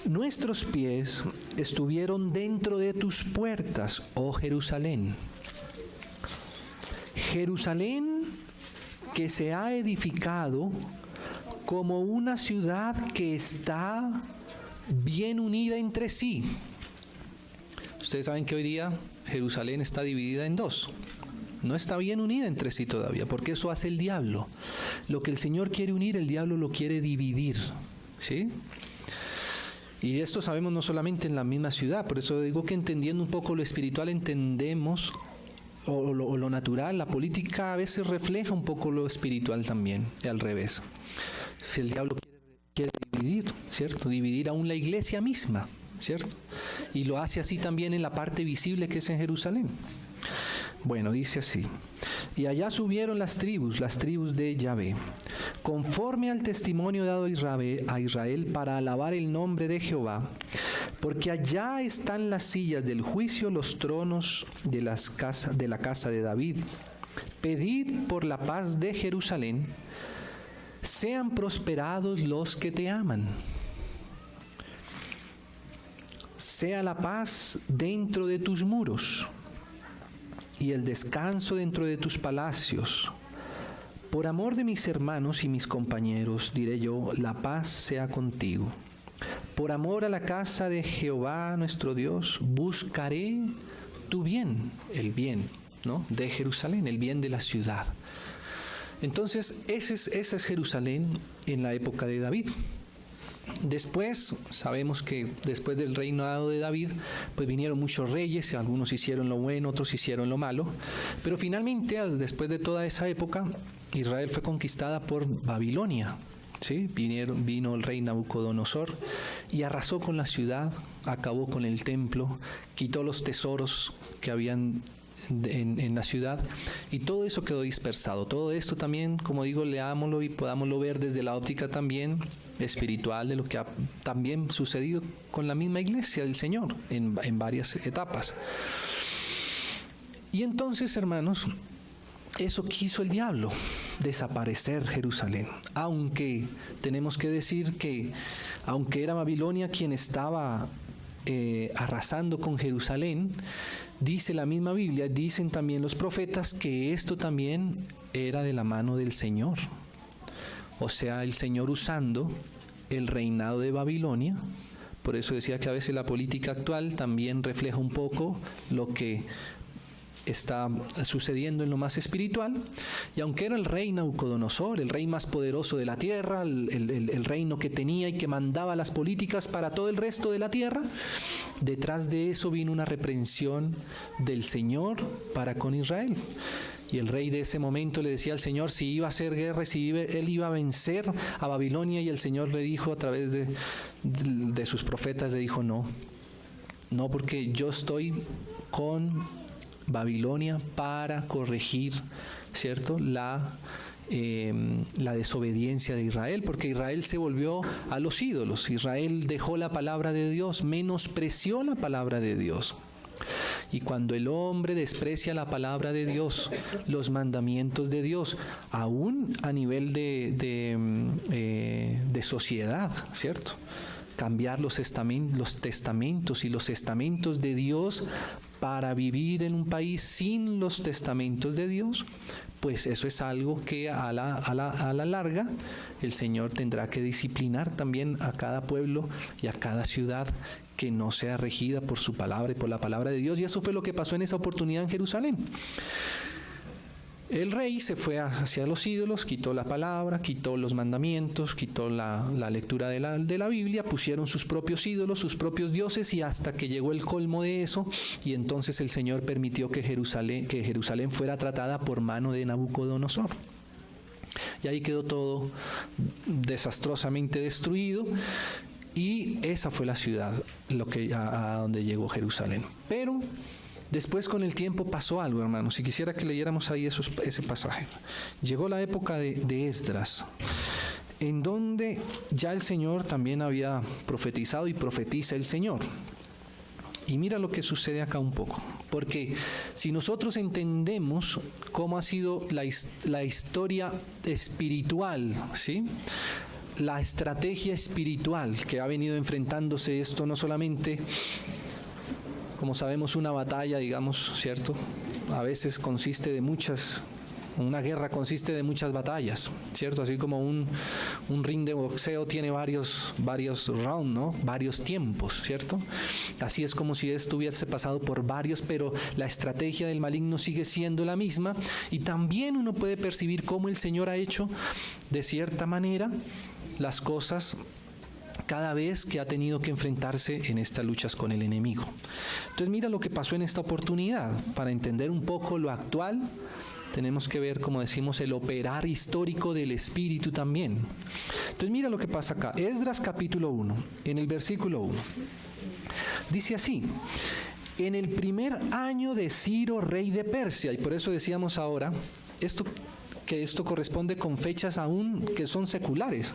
Nuestros pies estuvieron dentro de tus puertas, oh Jerusalén. Jerusalén que se ha edificado como una ciudad que está bien unida entre sí. Ustedes saben que hoy día Jerusalén está dividida en dos. No está bien unida entre sí todavía, porque eso hace el diablo. Lo que el Señor quiere unir, el diablo lo quiere dividir, ¿sí? Y esto sabemos no solamente en la misma ciudad, por eso digo que entendiendo un poco lo espiritual entendemos, o lo natural, la política a veces refleja un poco lo espiritual también, y al revés. Si el diablo quiere dividir, ¿cierto? Dividir aún la iglesia misma, ¿cierto? Y lo hace así también en la parte visible que es en Jerusalén. Bueno, dice así, y allá subieron las tribus de Yahvé, conforme al testimonio dado a Israel para alabar el nombre de Jehová, porque allá están las sillas del juicio, los tronos de la casa de David. Pedid por la paz de Jerusalén, sean prosperados los que te aman. Sea la paz dentro de tus muros y el descanso dentro de tus palacios. Por amor de mis hermanos y mis compañeros, diré yo, la paz sea contigo. Por amor a la casa de Jehová nuestro Dios, buscaré tu bien, el bien, ¿no?, de Jerusalén, el bien de la ciudad. Entonces, esa es Jerusalén en la época de David. Después, sabemos que después del reinado de David, pues vinieron muchos reyes, algunos hicieron lo bueno, otros hicieron lo malo, pero finalmente, después de toda esa época, Israel fue conquistada por Babilonia, ¿sí? Vino el rey Nabucodonosor y arrasó con la ciudad, acabó con el templo, quitó los tesoros que habían en la ciudad, y todo eso quedó dispersado. Todo esto también, como digo, leámoslo y podámoslo ver desde la óptica también espiritual de lo que ha también sucedido con la misma iglesia del Señor en varias etapas. Y entonces, hermanos, eso quiso el diablo, desaparecer Jerusalén. Aunque tenemos que decir que, aunque era Babilonia quien estaba arrasando con Jerusalén, dice la misma Biblia, dicen también los profetas, que esto también era de la mano del Señor. O sea, el Señor usando el reinado de Babilonia. Por eso decía que a veces la política actual también refleja un poco lo que está sucediendo en lo más espiritual. Y aunque era el rey Nabucodonosor, el rey más poderoso de la tierra, el reino que tenía y que mandaba las políticas para todo el resto de la tierra, detrás de eso vino una reprensión del Señor para con Israel. Y el rey de ese momento le decía al Señor si iba a hacer guerra, él iba a vencer a Babilonia, y el Señor le dijo a través de sus profetas, le dijo no, porque yo estoy con Babilonia para corregir, ¿cierto?, la desobediencia de Israel, porque Israel se volvió a los ídolos. Israel dejó la palabra de Dios, menospreció la palabra de Dios. Y cuando el hombre desprecia la palabra de Dios, los mandamientos de Dios, aún a nivel de sociedad, ¿cierto?, cambiar los testamentos y los estamentos de Dios para vivir en un país sin los testamentos de Dios, pues eso es algo que a la larga el Señor tendrá que disciplinar también a cada pueblo y a cada ciudad que no sea regida por su palabra y por la palabra de Dios. Y eso fue lo que pasó en esa oportunidad en Jerusalén. El rey se fue hacia los ídolos, quitó la palabra, quitó los mandamientos, quitó la lectura de la Biblia, pusieron sus propios ídolos, sus propios dioses, y hasta que llegó el colmo de eso, y entonces el Señor permitió que Jerusalén fuera tratada por mano de Nabucodonosor. Y ahí quedó todo desastrosamente destruido, y esa fue la ciudad a donde llegó Jerusalén. Pero Después, con el tiempo, pasó algo, hermanos, y quisiera que leyéramos ahí ese pasaje. Llegó la época de Esdras, en donde ya el Señor también había profetizado y profetiza el Señor. Y mira lo que sucede acá un poco, porque si nosotros entendemos cómo ha sido la historia espiritual, ¿sí?, la estrategia espiritual que ha venido enfrentándose esto, no solamente, como sabemos, una batalla, digamos, ¿cierto? A veces consiste de una guerra consiste de muchas batallas, ¿cierto? Así como un ring de boxeo tiene varios rounds, ¿no? Varios tiempos, ¿cierto? Así es como si esto hubiese pasado por varios, pero la estrategia del maligno sigue siendo la misma, y también uno puede percibir cómo el Señor ha hecho, de cierta manera, las cosas cada vez que ha tenido que enfrentarse en estas luchas con el enemigo. Entonces mira lo que pasó en esta oportunidad. Para entender un poco lo actual, tenemos que ver, como decimos, el operar histórico del Espíritu también. Entonces mira lo que pasa acá. Esdras capítulo 1, en el versículo 1. Dice así: en el primer año de Ciro, rey de Persia, y por eso decíamos ahora, que esto corresponde con fechas aún que son seculares.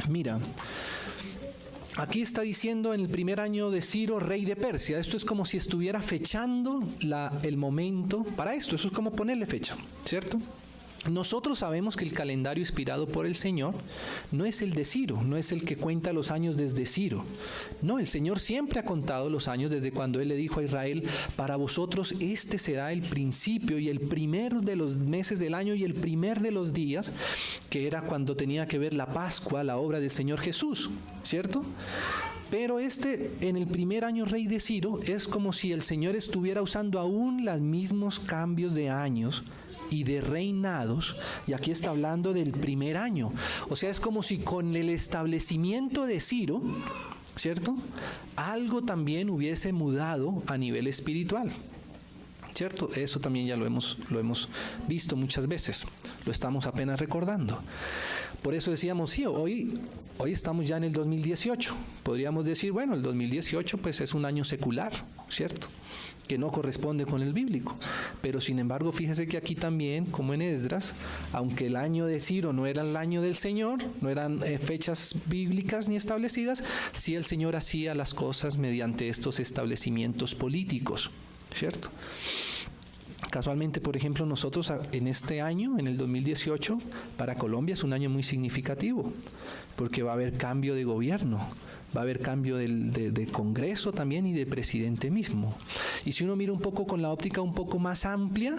Mira, aquí está diciendo en el primer año de Ciro, rey de Persia. Esto es como si estuviera fechando el momento para esto. Eso es como ponerle fecha, ¿cierto? Nosotros sabemos que el calendario inspirado por el Señor no es el de Ciro, no es el que cuenta los años desde Ciro. No, el Señor siempre ha contado los años desde cuando Él le dijo a Israel: para vosotros este será el principio y el primero de los meses del año y el primer de los días, que era cuando tenía que ver la Pascua, la obra del Señor Jesús, ¿cierto? Pero en el primer año rey de Ciro, es como si el Señor estuviera usando aún los mismos cambios de años y de reinados, y aquí está hablando del primer año. O sea, es como si con el establecimiento de Ciro, ¿cierto?, algo también hubiese mudado a nivel espiritual, ¿cierto? Eso también ya lo hemos visto muchas veces, lo estamos apenas recordando. Por eso decíamos, sí, hoy estamos ya en el 2018. Podríamos decir, bueno, el 2018 pues es un año secular, ¿cierto?, que no corresponde con el bíblico. Pero sin embargo, fíjese que aquí también, como en Esdras, aunque el año de Ciro no era el año del Señor, no eran fechas bíblicas ni establecidas, sí el Señor hacía las cosas mediante estos establecimientos políticos, ¿cierto? Casualmente, por ejemplo, nosotros en este año, en el 2018, para Colombia es un año muy significativo, porque va a haber cambio de gobierno, va a haber cambio de Congreso también y de presidente mismo. Y si uno mira un poco con la óptica un poco más amplia,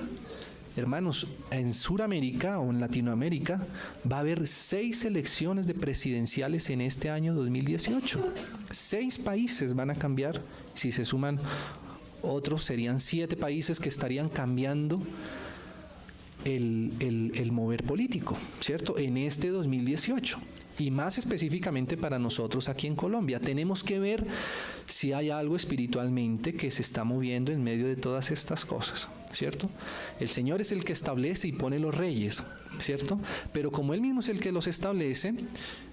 hermanos, en Sudamérica o en Latinoamérica va a haber 6 elecciones de presidenciales en este año 2018. 6 países van a cambiar, si se suman otros serían 7 países que estarían cambiando el mover político, ¿cierto?, en este 2018. Y más específicamente para nosotros aquí en Colombia, tenemos que ver si hay algo espiritualmente que se está moviendo en medio de todas estas cosas, ¿cierto? El Señor es el que establece y pone los reyes, ¿cierto? Pero como Él mismo es el que los establece,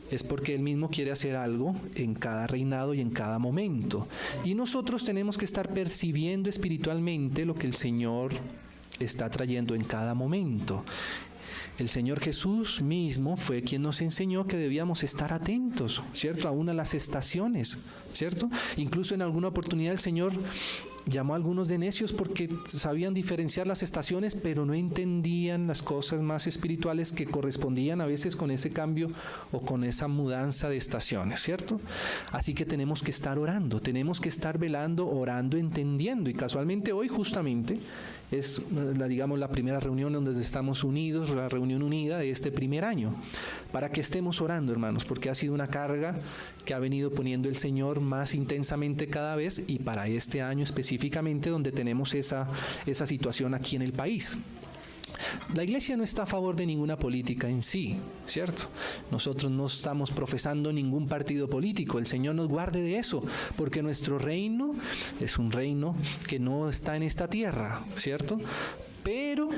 es porque Él mismo quiere hacer algo en cada reinado y en cada momento. Y nosotros tenemos que estar percibiendo espiritualmente lo que el Señor está trayendo en cada momento. El Señor Jesús mismo fue quien nos enseñó que debíamos estar atentos, ¿cierto?, aún a las estaciones, ¿cierto? Incluso en alguna oportunidad el Señor llamó a algunos de necios porque sabían diferenciar las estaciones, pero no entendían las cosas más espirituales que correspondían a veces con ese cambio o con esa mudanza de estaciones, ¿cierto? Así que tenemos que estar orando, tenemos que estar velando, orando, entendiendo. Y casualmente hoy justamente es la primera reunión donde estamos unidos, la reunión unida de este primer año, para que estemos orando, hermanos, porque ha sido una carga que ha venido poniendo el Señor más intensamente cada vez, y para este año específicamente donde tenemos esa situación aquí en el país. La Iglesia no está a favor de ninguna política en sí, ¿cierto? Nosotros no estamos profesando ningún partido político. El Señor nos guarde de eso, porque nuestro reino es un reino que no está en esta tierra, ¿cierto? Pero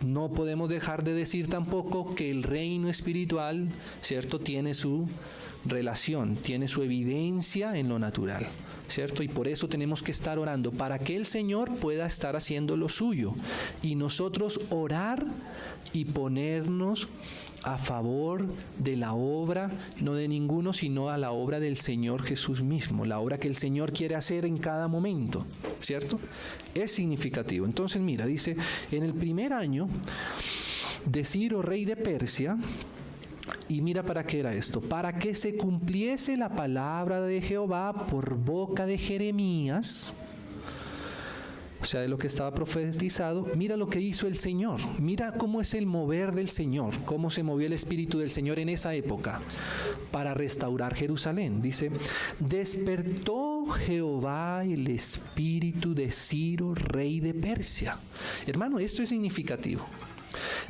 no podemos dejar de decir tampoco que el reino espiritual, ¿cierto?, tiene su relación, tiene su evidencia en lo natural, ¿cierto? Y por eso tenemos que estar orando, para que el Señor pueda estar haciendo lo suyo. Y nosotros orar y ponernos a favor de la obra, no de ninguno, sino a la obra del Señor Jesús mismo, la obra que el Señor quiere hacer en cada momento, ¿cierto? Es significativo. Entonces, mira, dice, en el primer año de Ciro, rey de Persia, y mira para qué era esto, para que se cumpliese la palabra de Jehová por boca de Jeremías, o sea, de lo que estaba profetizado. Mira lo que hizo el Señor, mira cómo es el mover del Señor, cómo se movió el Espíritu del Señor en esa época para restaurar Jerusalén. Dice, despertó Jehová el espíritu de Ciro, rey de Persia. Hermano, esto es significativo.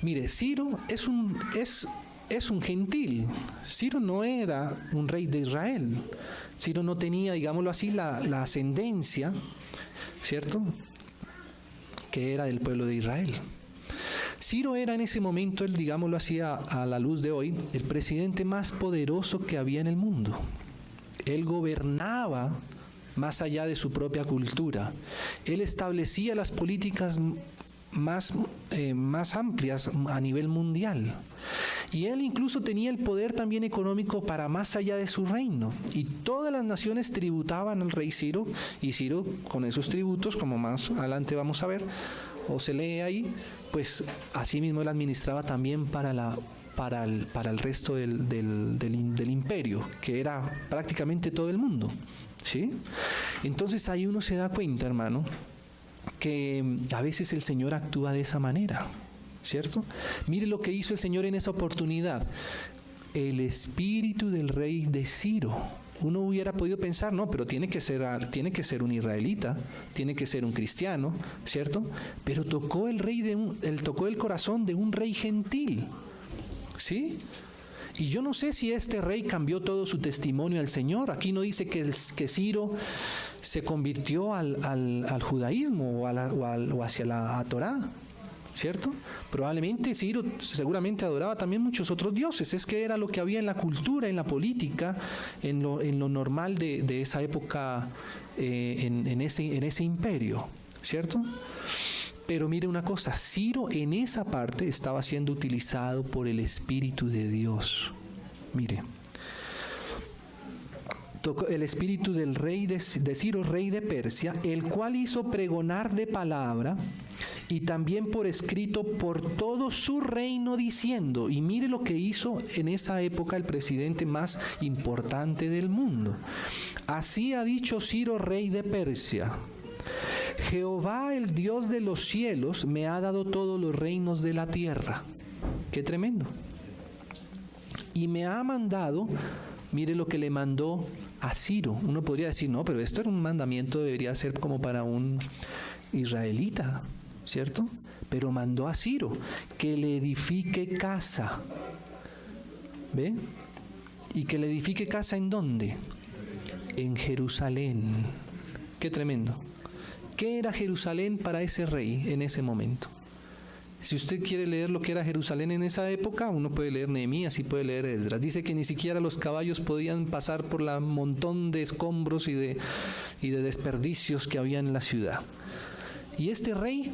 Mire, Ciro es un gentil. Ciro no era un rey de Israel. Ciro no tenía, digámoslo así, la ascendencia, ¿cierto?, que era del pueblo de Israel. Ciro era en ese momento, digámoslo así a la luz de hoy, el presidente más poderoso que había en el mundo. Él gobernaba más allá de su propia cultura. Él establecía las políticas más amplias a nivel mundial. Y él incluso tenía el poder también económico para más allá de su reino. Y todas las naciones tributaban al rey Ciro, y Ciro con esos tributos, como más adelante vamos a ver, o se lee ahí, pues así mismo él administraba también para el resto del imperio, que era prácticamente todo el mundo, ¿sí? Entonces ahí uno se da cuenta, hermano, que a veces el Señor actúa de esa manera, ¿cierto? Mire lo que hizo el Señor en esa oportunidad. El espíritu del rey de Ciro. Uno hubiera podido pensar, no, pero tiene que ser un israelita, tiene que ser un cristiano, ¿cierto? Pero tocó el corazón de un rey gentil, ¿sí? Y yo no sé si este rey cambió todo su testimonio al Señor. Aquí no dice que Ciro se convirtió al judaísmo o hacia la Torá, ¿cierto? Probablemente Ciro seguramente adoraba también muchos otros dioses. Es que era lo que había en la cultura, en la política, en lo normal de esa época, en ese imperio, ¿cierto? Pero mire una cosa, Ciro en esa parte estaba siendo utilizado por el Espíritu de Dios. Mire, tocó el espíritu del rey de Ciro, rey de Persia, el cual hizo pregonar de palabra y también por escrito por todo su reino, diciendo, y mire lo que hizo en esa época el presidente más importante del mundo. Así ha dicho Ciro, rey de Persia: Jehová, el Dios de los cielos, me ha dado todos los reinos de la tierra. ¡Qué tremendo! Y me ha mandado, mire lo que le mandó a Ciro. Uno podría decir, no, pero esto era un mandamiento, debería ser como para un israelita, ¿cierto? Pero mandó a Ciro que le edifique casa. ¿Ve? ¿Y que le edifique casa en dónde? En Jerusalén. ¡Qué tremendo! ¿Qué era Jerusalén para ese rey en ese momento? Si usted quiere leer lo que era Jerusalén en esa época, uno puede leer Nehemías y puede leer Esdras. Dice que ni siquiera los caballos podían pasar por el montón de escombros y de desperdicios que había en la ciudad. Y este rey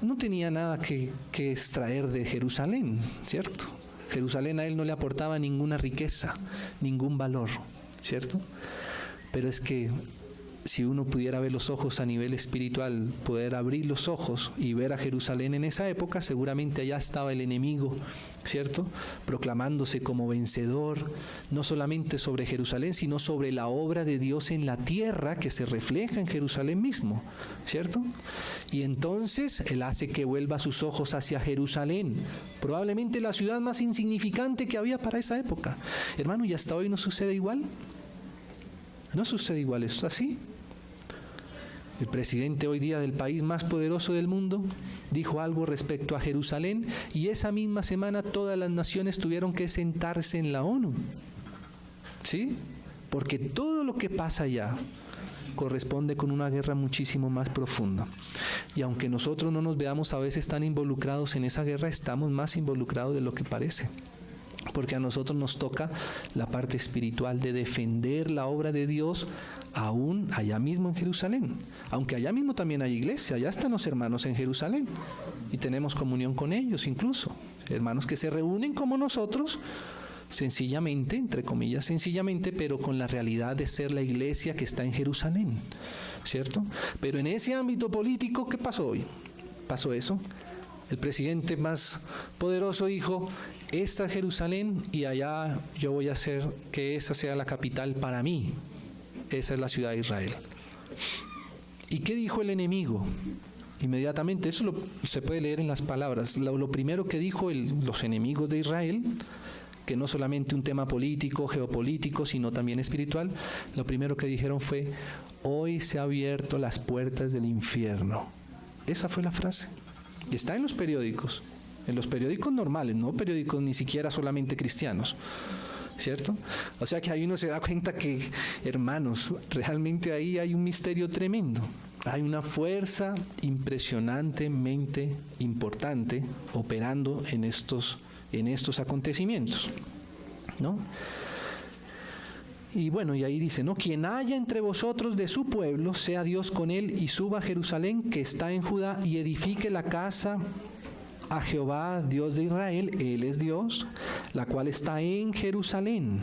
no tenía nada que extraer de Jerusalén, ¿cierto? Jerusalén a él no le aportaba ninguna riqueza, ningún valor, ¿cierto? Pero es que si uno pudiera ver los ojos a nivel espiritual, poder abrir los ojos y ver a Jerusalén en esa época, seguramente allá estaba el enemigo, ¿cierto? Proclamándose como vencedor, no solamente sobre Jerusalén, sino sobre la obra de Dios en la tierra que se refleja en Jerusalén mismo, ¿cierto? Y entonces Él hace que vuelva sus ojos hacia Jerusalén, probablemente la ciudad más insignificante que había para esa época. Hermano, ¿y hasta hoy no sucede igual? No sucede igual, ¿es así? El presidente hoy día del país más poderoso del mundo dijo algo respecto a Jerusalén y esa misma semana todas las naciones tuvieron que sentarse en la ONU. ¿Sí? Porque todo lo que pasa allá corresponde con una guerra muchísimo más profunda. Y aunque nosotros no nos veamos a veces tan involucrados en esa guerra, estamos más involucrados de lo que parece. porque a nosotros nos toca la parte espiritual de defender la obra de Dios aún allá mismo en Jerusalén. Aunque allá mismo también hay iglesia, allá están los hermanos en Jerusalén y tenemos comunión con ellos incluso. Hermanos que se reúnen como nosotros, sencillamente, entre comillas sencillamente, pero con la realidad de ser la iglesia que está en Jerusalén, ¿cierto? Pero en ese ámbito político, ¿qué pasó hoy? Pasó eso. El presidente más poderoso dijo: esta es Jerusalén y allá yo voy a hacer que esa sea la capital para mí. Esa es la ciudad de Israel. ¿Y qué dijo el enemigo? Inmediatamente, eso se puede leer en las palabras. Lo primero que dijo los enemigos de Israel, que no solamente un tema político, geopolítico, sino también espiritual, lo primero que dijeron fue: hoy se han abierto las puertas del infierno. Esa fue la frase. Y está en los periódicos normales, no periódicos ni siquiera solamente cristianos, ¿cierto? O sea que ahí uno se da cuenta que, hermanos, realmente ahí hay un misterio tremendo. Hay una fuerza impresionantemente importante operando en estos acontecimientos, ¿no? Y bueno, y ahí dice, ¿no? Quien haya entre vosotros de su pueblo, sea Dios con él, y suba a Jerusalén, que está en Judá, y edifique la casa a Jehová, Dios de Israel, él es Dios, la cual está en Jerusalén.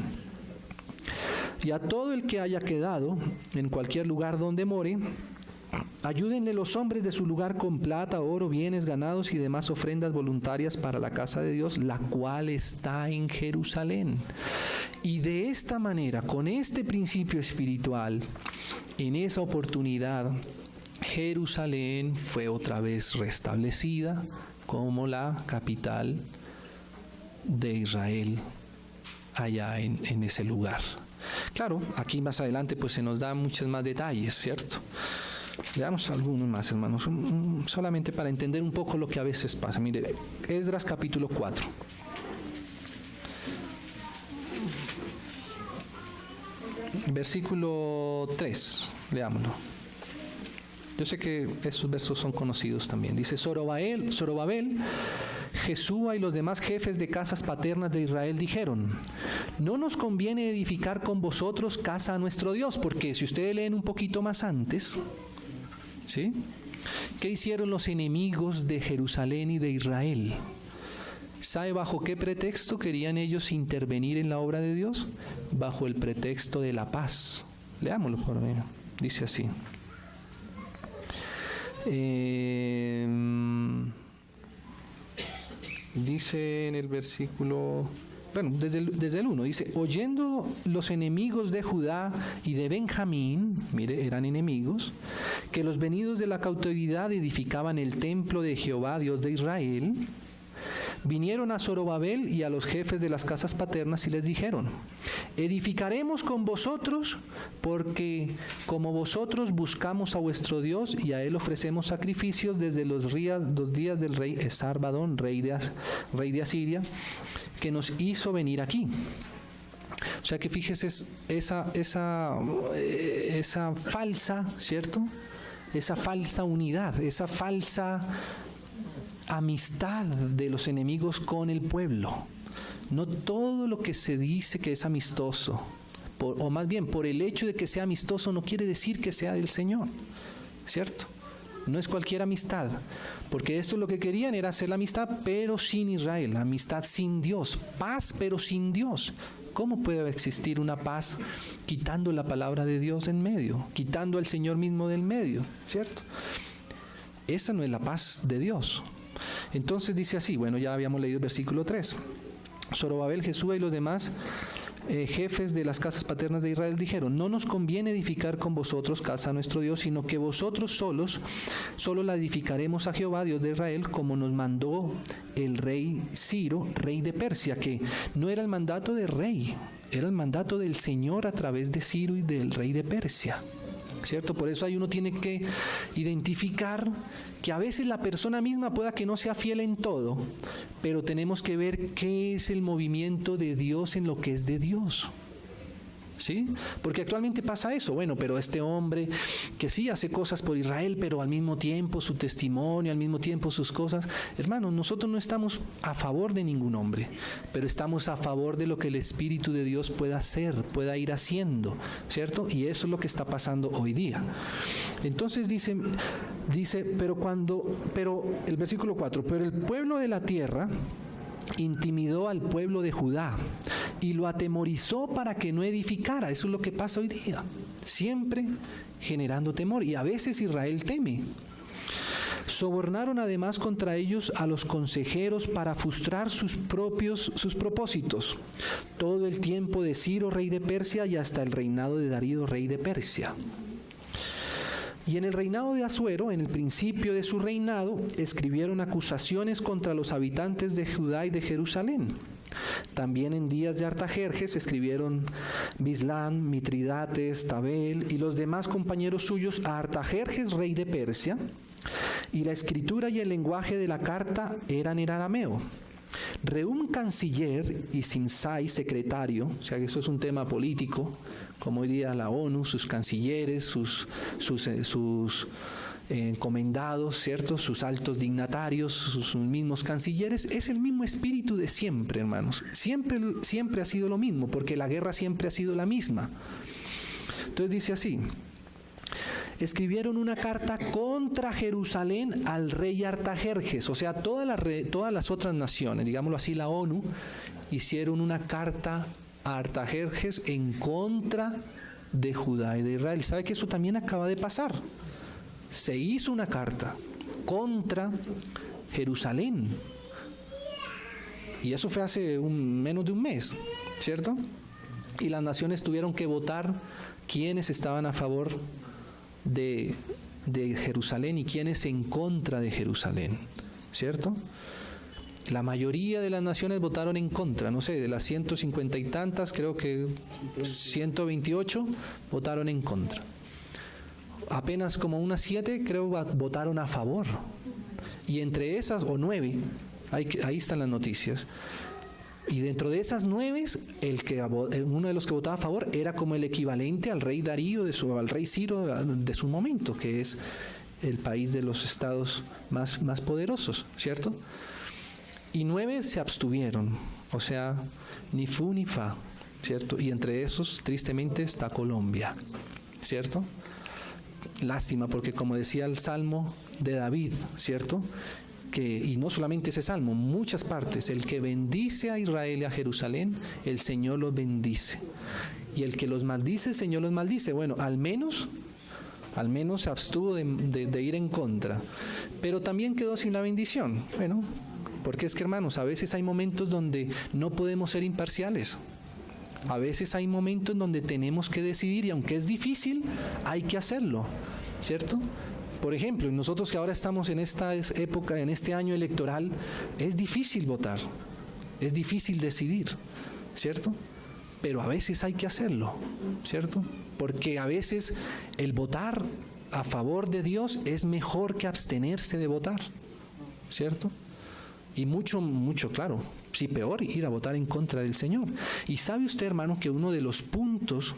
Y a todo el que haya quedado en cualquier lugar donde more, ayúdenle los hombres de su lugar con plata, oro, bienes, ganados y demás ofrendas voluntarias para la casa de Dios, la cual está en Jerusalén. Y de esta manera, con este principio espiritual, en esa oportunidad, Jerusalén fue otra vez restablecida como la capital de Israel allá en ese lugar. Claro, aquí más adelante pues se nos da muchos más detalles, ¿cierto? Veamos algunos más, hermanos, solamente para entender un poco lo que a veces pasa. Mire, Esdras capítulo 4. Versículo 3, leámoslo. Yo sé que esos versos son conocidos también. Dice: Zorobabel, Jesúa y los demás jefes de casas paternas de Israel dijeron: no nos conviene edificar con vosotros casa a nuestro Dios, porque si ustedes leen un poquito más antes, ¿sí? ¿Qué hicieron los enemigos de Jerusalén y de Israel? ¿Sabe bajo qué pretexto querían ellos intervenir en la obra de Dios? Bajo el pretexto de la paz. Leámoslo por mí. Dice así. Dice en el versículo, bueno, desde el 1, dice: oyendo los enemigos de Judá y de Benjamín, mire, eran enemigos, que los venidos de la cautividad edificaban el templo de Jehová, Dios de Israel, vinieron a Zorobabel y a los jefes de las casas paternas y les dijeron: edificaremos con vosotros, porque como vosotros buscamos a vuestro Dios y a él ofrecemos sacrificios desde los días del rey Esarbadón, rey de Asiria, que nos hizo venir aquí. O sea que fíjese esa falsa, ¿cierto? Esa falsa unidad, esa falsa amistad de los enemigos con el pueblo. No todo lo que se dice que es amistoso, o más bien por el hecho de que sea amistoso no quiere decir que sea del Señor, ¿cierto? No es cualquier amistad, porque esto lo que querían era hacer la amistad pero sin Israel, la amistad sin Dios, paz pero sin Dios. ¿Cómo puede existir una paz quitando la palabra de Dios en medio, quitando al Señor mismo del medio, ¿cierto? Esa no es la paz de Dios. Entonces dice así, bueno, ya habíamos leído el versículo 3. Zorobabel, Jesúa y los demás jefes de las casas paternas de Israel dijeron: no nos conviene edificar con vosotros casa a nuestro Dios, sino que vosotros solo la edificaremos a Jehová, Dios de Israel, como nos mandó el rey Ciro, rey de Persia, que no era el mandato del rey, era el mandato del Señor a través de Ciro y del rey de Persia, ¿cierto? Por eso ahí uno tiene que identificar que a veces la persona misma pueda que no sea fiel en todo, pero tenemos que ver qué es el movimiento de Dios en lo que es de Dios, ¿Sí? Porque actualmente pasa eso. Bueno, pero este hombre que sí hace cosas por Israel, pero al mismo tiempo su testimonio, al mismo tiempo sus cosas. Hermanos, nosotros no estamos a favor de ningún hombre, pero estamos a favor de lo que el Espíritu de Dios pueda hacer, pueda ir haciendo, ¿cierto? Y eso es lo que está pasando hoy día. Entonces dice, pero el versículo 4, pero el pueblo de la tierra intimidó al pueblo de Judá y lo atemorizó para que no edificara. Eso es lo que pasa hoy día, siempre generando temor, y a veces Israel teme. Sobornaron además contra ellos a los consejeros para frustrar sus propósitos, todo el tiempo de Ciro, rey de Persia, y hasta el reinado de Darío, rey de Persia. Y en el reinado de Asuero, en el principio de su reinado, escribieron acusaciones contra los habitantes de Judá y de Jerusalén. También en días de Artajerjes escribieron Bislán, Mitridates, Tabel y los demás compañeros suyos a Artajerjes, rey de Persia, y la escritura y el lenguaje de la carta eran en arameo. Reum, canciller, y Simsai, secretario, o sea que eso es un tema político, como hoy día la ONU, sus cancilleres, sus encomendados, ¿cierto? Sus altos dignatarios, sus mismos cancilleres, es el mismo espíritu de siempre, hermanos. Siempre ha sido lo mismo, porque la guerra siempre ha sido la misma. Entonces dice así: escribieron una carta contra Jerusalén al rey Artajerjes, o sea, todas las otras naciones, digámoslo así, la ONU, hicieron una carta a Artajerjes en contra de Judá y de Israel. ¿Sabe que eso también acaba de pasar? Se hizo una carta contra Jerusalén, y eso fue hace menos de un mes, ¿cierto? Y las naciones tuvieron que votar quiénes estaban a favor de Jerusalén y quiénes en contra de Jerusalén, ¿cierto? La mayoría de las naciones votaron en contra, no sé, de las 150 y tantas, creo que 128 votaron en contra. Apenas como unas 7, creo, votaron a favor. Y entre esas, o 9, ahí están las noticias. Y dentro de esas 9, uno de los que votaba a favor era como el equivalente al rey Darío, al rey Ciro de su momento, que es el país de los estados más poderosos, ¿cierto? Y 9 se abstuvieron, o sea, ni fu ni fa, ¿cierto? Y entre esos, tristemente, está Colombia, ¿cierto? Lástima, porque como decía el Salmo de David, ¿cierto? Y no solamente ese salmo, muchas partes: el que bendice a Israel y a Jerusalén, el Señor los bendice, y el que los maldice, el Señor los maldice. Bueno, al menos se abstuvo de ir en contra, pero también quedó sin la bendición. Bueno, porque es que, hermanos, a veces hay momentos donde no podemos ser imparciales. A veces hay momentos en donde tenemos que decidir, y aunque es difícil, hay que hacerlo, ¿cierto? Por ejemplo, nosotros que ahora estamos en esta época, en este año electoral, es difícil votar, es difícil decidir, ¿cierto? Pero a veces hay que hacerlo, ¿cierto? Porque a veces el votar a favor de Dios es mejor que abstenerse de votar, ¿cierto? Y mucho, claro, sí, peor ir a votar en contra del Señor. Y sabe usted, hermano, que uno de los puntos,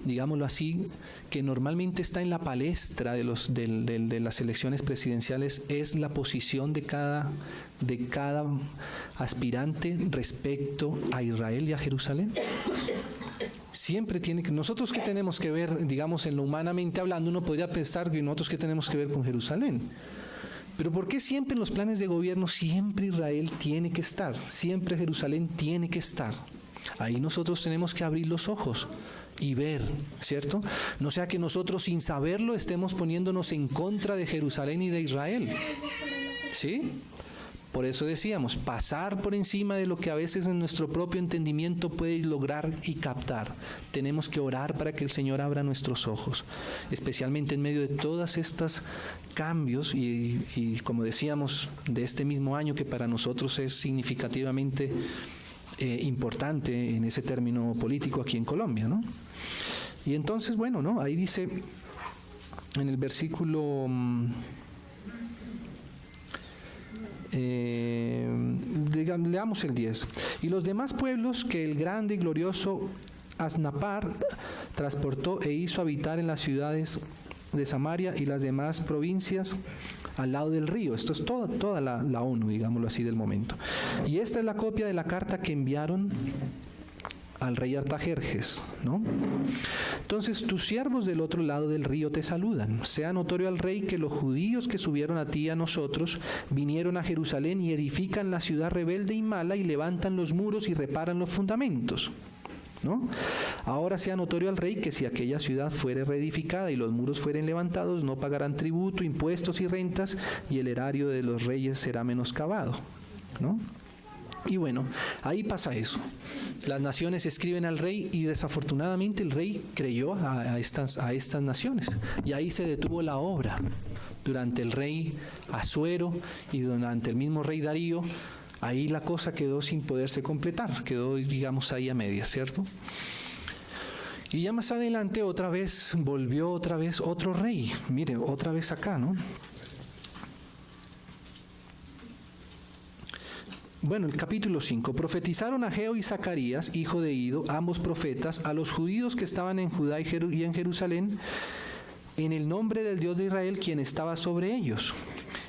digámoslo así, que normalmente está en la palestra de las elecciones presidenciales es la posición de cada aspirante respecto a Israel y a Jerusalén. Siempre tiene que, nosotros que tenemos que ver, digamos, en lo humanamente hablando, uno podría pensar que nosotros que tenemos que ver con Jerusalén. Pero ¿por qué siempre en los planes de gobierno siempre Israel tiene que estar? Siempre Jerusalén tiene que estar. Ahí nosotros tenemos que abrir los ojos y ver, ¿cierto? No sea que nosotros sin saberlo estemos poniéndonos en contra de Jerusalén y de Israel, ¿sí? Por eso decíamos, pasar por encima de lo que a veces en nuestro propio entendimiento puede lograr y captar. Tenemos que orar para que el Señor abra nuestros ojos, especialmente en medio de todos estos cambios y como decíamos, de este mismo año que para nosotros es significativamente importante en ese término político aquí en Colombia, ¿no? Y entonces, bueno, ¿no? Ahí dice en el versículo leamos el 10. Y los demás pueblos que el grande y glorioso Asnapar transportó e hizo habitar en las ciudades de Samaria y las demás provincias al lado del río. Esto es toda la ONU, digámoslo así, del momento. Y esta es la copia de la carta que enviaron al rey Artajerjes, ¿no? Entonces, tus siervos del otro lado del río te saludan. Sea notorio al rey que los judíos que subieron a ti y a nosotros vinieron a Jerusalén y edifican la ciudad rebelde y mala y levantan los muros y reparan los fundamentos, ¿no? Ahora sea notorio al rey que si aquella ciudad fuere reedificada y los muros fueren levantados, no pagarán tributo, impuestos y rentas, y el erario de los reyes será menoscabado, ¿no? Y bueno, ahí pasa eso. Las naciones escriben al rey y desafortunadamente el rey creyó a estas naciones. Y ahí se detuvo la obra durante el rey Asuero y durante el mismo rey Darío. Ahí la cosa quedó sin poderse completar, quedó, digamos, ahí a medias, ¿cierto? Y ya más adelante volvió otro rey. Mire, otra vez acá, ¿no? Bueno, el capítulo 5. Profetizaron Ageo y Zacarías, hijo de Ido, ambos profetas, a los judíos que estaban en Judá y en Jerusalén, en el nombre del Dios de Israel, quien estaba sobre ellos.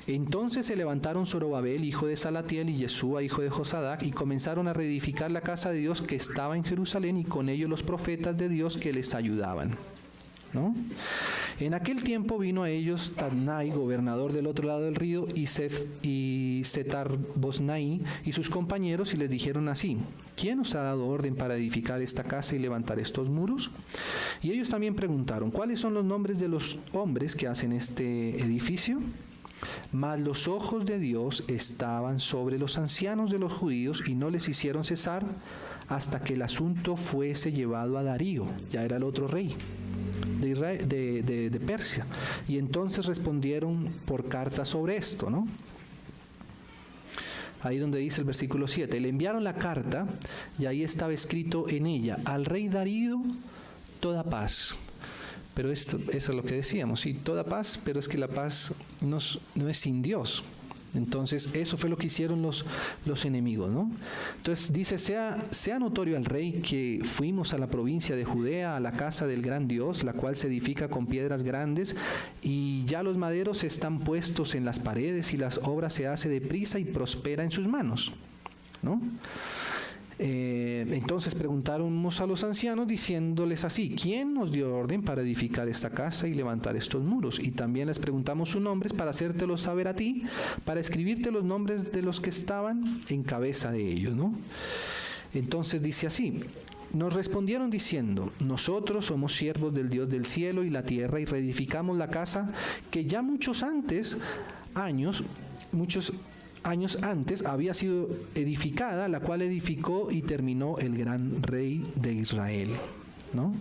Entonces se levantaron Zorobabel, hijo de Salatiel, y Yeshua, hijo de Josadac, y comenzaron a reedificar la casa de Dios que estaba en Jerusalén, y con ellos los profetas de Dios que les ayudaban, ¿no? En aquel tiempo vino a ellos Tadnai, gobernador del otro lado del río, y Setar-Bosnai y sus compañeros, y les dijeron así: ¿quién os ha dado orden para edificar esta casa y levantar estos muros? Y ellos también preguntaron: ¿cuáles son los nombres de los hombres que hacen este edificio? Mas los ojos de Dios estaban sobre los ancianos de los judíos y no les hicieron cesar hasta que el asunto fuese llevado a Darío, ya era el otro rey de Persia. Y entonces respondieron por carta sobre esto, ¿no? Ahí donde dice el versículo 7, le enviaron la carta y ahí estaba escrito en ella: al rey Darío toda paz. Pero eso es lo que decíamos, sí, toda paz, pero es que la paz no es sin Dios. Entonces, eso fue lo que hicieron los enemigos, ¿no? Entonces, dice: sea notorio al rey que fuimos a la provincia de Judea, a la casa del gran Dios, la cual se edifica con piedras grandes, y ya los maderos están puestos en las paredes, y las obras se hace deprisa y prospera en sus manos, ¿no? Entonces preguntáramos a los ancianos diciéndoles así: ¿quién nos dio orden para edificar esta casa y levantar estos muros? Y también les preguntamos sus nombres para hacértelos saber a ti, para escribirte los nombres de los que estaban en cabeza de ellos, ¿no? Entonces dice así: nos respondieron diciendo: nosotros somos siervos del Dios del cielo y la tierra, y reedificamos la casa que ya muchos años antes había sido edificada, la cual edificó y terminó el gran rey de Israel, ¿no?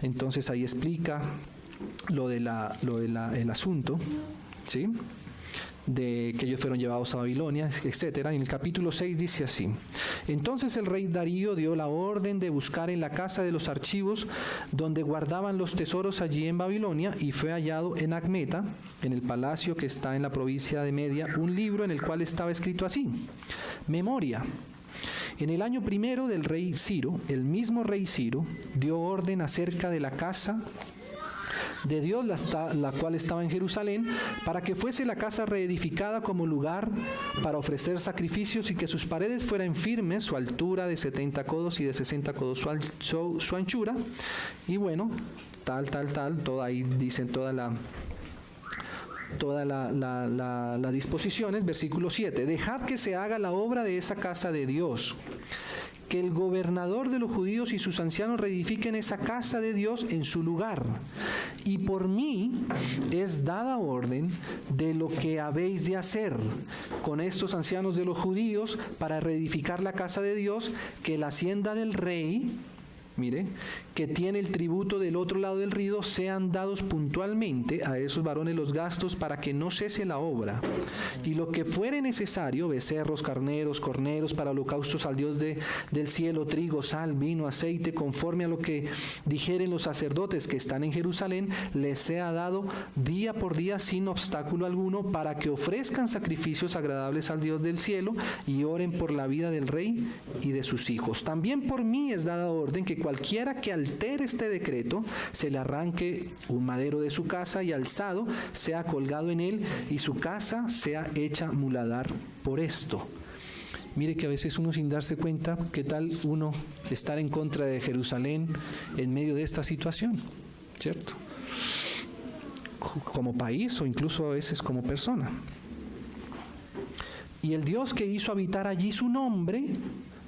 Entonces ahí explica el asunto, ¿sí?, de que ellos fueron llevados a Babilonia, etcétera. En el capítulo 6 dice así: entonces el rey Darío dio la orden de buscar en la casa de los archivos donde guardaban los tesoros allí en Babilonia, y fue hallado en Acmeta, en el palacio que está en la provincia de Media, un libro en el cual estaba escrito así: memoria. En el año primero del rey Ciro, el mismo rey Ciro dio orden acerca de la casa de Dios, la cual estaba en Jerusalén, para que fuese la casa reedificada como lugar para ofrecer sacrificios, y que sus paredes fueran firmes, su altura de 70 codos y de 60 codos su anchura. Y bueno, todo ahí dicen todas las disposiciones. Versículo 7: dejad que se haga la obra de esa casa de Dios, que el gobernador de los judíos y sus ancianos reedifiquen esa casa de Dios en su lugar. Y por mí es dada orden de lo que habéis de hacer con estos ancianos de los judíos para reedificar la casa de Dios, que la hacienda del rey, mire, que tiene el tributo del otro lado del río, sean dados puntualmente a esos varones los gastos para que no cese la obra. Y lo que fuere necesario, becerros, carneros, corneros, para holocaustos al Dios del cielo, trigo, sal, vino, aceite, conforme a lo que dijeren los sacerdotes que están en Jerusalén, les sea dado día por día sin obstáculo alguno, para que ofrezcan sacrificios agradables al Dios del cielo y oren por la vida del rey y de sus hijos. También por mí es dada orden que cualquiera que altere este decreto, se le arranque un madero de su casa y alzado sea colgado en él y su casa sea hecha muladar por esto. Mire que a veces uno sin darse cuenta, ¿qué tal uno estar en contra de Jerusalén en medio de esta situación? ¿Cierto? Como país o incluso a veces como persona. Y el Dios que hizo habitar allí su nombre,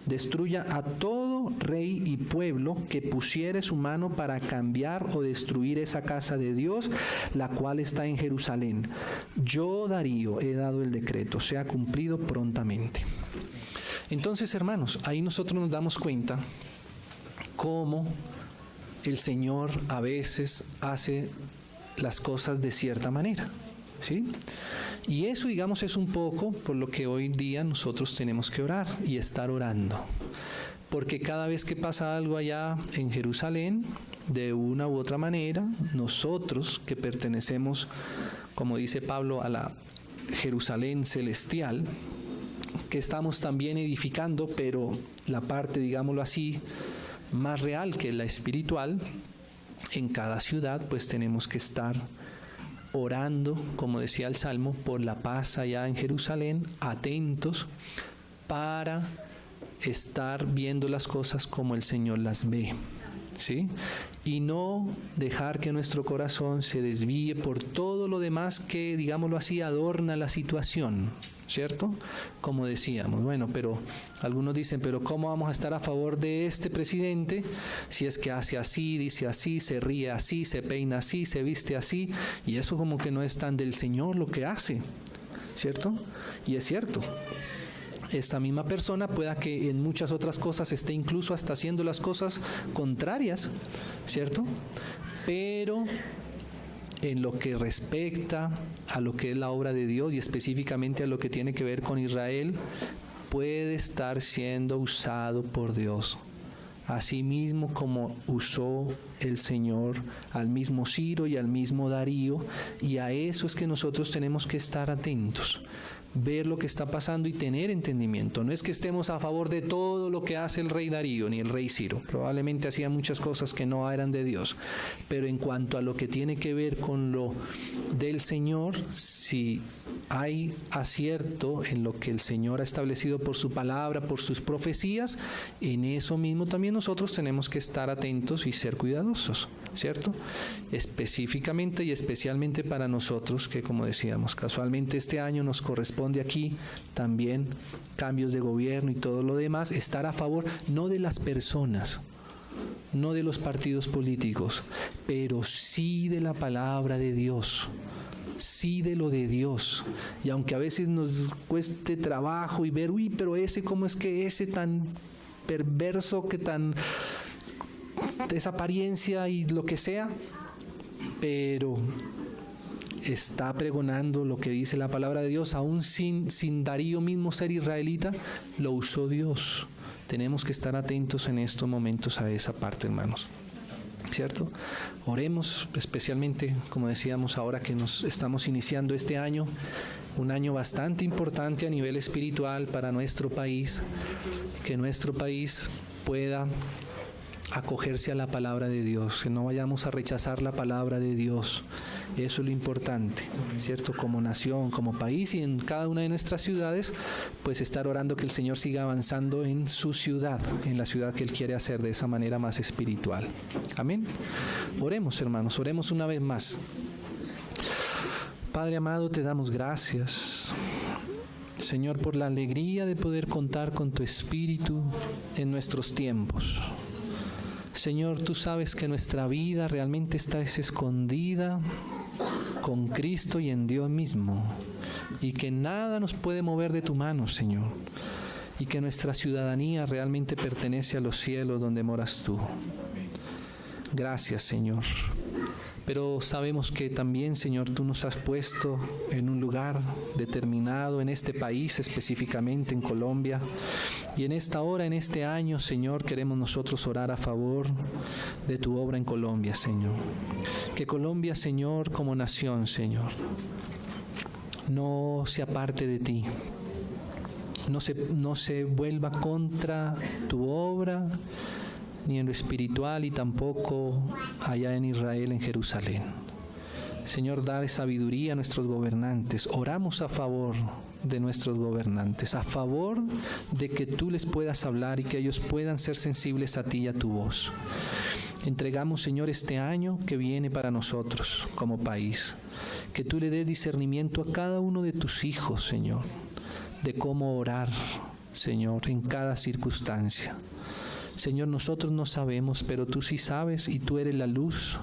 destruya a todo rey y pueblo que pusiere su mano para cambiar o destruir esa casa de Dios, la cual está en Jerusalén. Yo, Darío, he dado el decreto, sea cumplido prontamente. Entonces, hermanos, ahí nosotros nos damos cuenta cómo el Señor a veces hace las cosas de cierta manera, ¿sí? Y eso, digamos, es un poco por lo que hoy día nosotros tenemos que orar y estar orando. Porque cada vez que pasa algo allá en Jerusalén, de una u otra manera, nosotros que pertenecemos, como dice Pablo, a la Jerusalén celestial, que estamos también edificando, pero la parte, digámoslo así, más real que la espiritual, en cada ciudad pues tenemos que estar orando, como decía el Salmo, por la paz allá en Jerusalén, atentos para estar viendo las cosas como el Señor las ve, ¿sí? Y no dejar que nuestro corazón se desvíe por todo lo demás que, digámoslo así, adorna la situación, ¿cierto? Como decíamos, bueno, pero algunos dicen, pero ¿cómo vamos a estar a favor de este presidente si es que hace así, dice así, se ríe así, se peina así, se viste así? Y eso como que no es tan del Señor lo que hace, ¿cierto? Y es cierto. Esta misma persona pueda que en muchas otras cosas esté incluso hasta haciendo las cosas contrarias, ¿cierto? Pero en lo que respecta a lo que es la obra de Dios y específicamente a lo que tiene que ver con Israel, puede estar siendo usado por Dios. Asimismo como usó el Señor al mismo Ciro y al mismo Darío, y a eso es que nosotros tenemos que estar atentos, ver lo que está pasando y tener entendimiento. No es que estemos a favor de todo lo que hace el rey Darío ni el rey Ciro, probablemente hacía muchas cosas que no eran de Dios, pero en cuanto a lo que tiene que ver con lo del Señor, si hay acierto en lo que el Señor ha establecido por su palabra, por sus profecías, en eso mismo también nosotros tenemos que estar atentos y ser cuidadosos, ¿cierto? Específicamente y especialmente para nosotros que, como decíamos, casualmente este año nos corresponde aquí también cambios de gobierno y todo lo demás, estar a favor no de las personas, no de los partidos políticos, pero sí de la palabra de Dios, sí de lo de Dios. Y aunque a veces nos cueste trabajo y ver, uy, pero ese, ¿cómo es que ese tan perverso, que tan esa apariencia y lo que sea? Pero está pregonando lo que dice la palabra de Dios, aún sin Darío mismo ser israelita, lo usó Dios. Tenemos que estar atentos en estos momentos a esa parte, hermanos, ¿cierto? Oremos especialmente, como decíamos, ahora que nos estamos iniciando este año, un año bastante importante a nivel espiritual para nuestro país, que nuestro país pueda acogerse a la palabra de Dios, que no vayamos a rechazar la palabra de Dios. Eso es lo importante, ¿cierto? Como nación, como país y en cada una de nuestras ciudades, pues estar orando que el Señor siga avanzando en su ciudad, en la ciudad que Él quiere hacer de esa manera más espiritual. Amén. Oremos, hermanos, oremos una vez más. Padre amado, te damos gracias, Señor, por la alegría de poder contar con tu Espíritu en nuestros tiempos. Señor, tú sabes que nuestra vida realmente está escondida con Cristo y en Dios mismo, y que nada nos puede mover de tu mano, Señor, y que nuestra ciudadanía realmente pertenece a los cielos donde moras tú. Gracias, Señor. Pero sabemos que también, Señor, tú nos has puesto en un lugar determinado en este país, específicamente en Colombia. Y en esta hora, en este año, Señor, queremos nosotros orar a favor de tu obra en Colombia, Señor. Que Colombia, Señor, como nación, Señor, no se aparte de ti. No se vuelva contra tu obra, ni en lo espiritual y tampoco allá en Israel, en Jerusalén. Señor, dale sabiduría a nuestros gobernantes. Oramos a favor de nuestros gobernantes, a favor de que tú les puedas hablar y que ellos puedan ser sensibles a ti y a tu voz. Entregamos, Señor, este año que viene para nosotros como país. Que tú le des discernimiento a cada uno de tus hijos, Señor, de cómo orar, Señor, en cada circunstancia. Señor, nosotros no sabemos, pero tú sí sabes y tú eres la luz.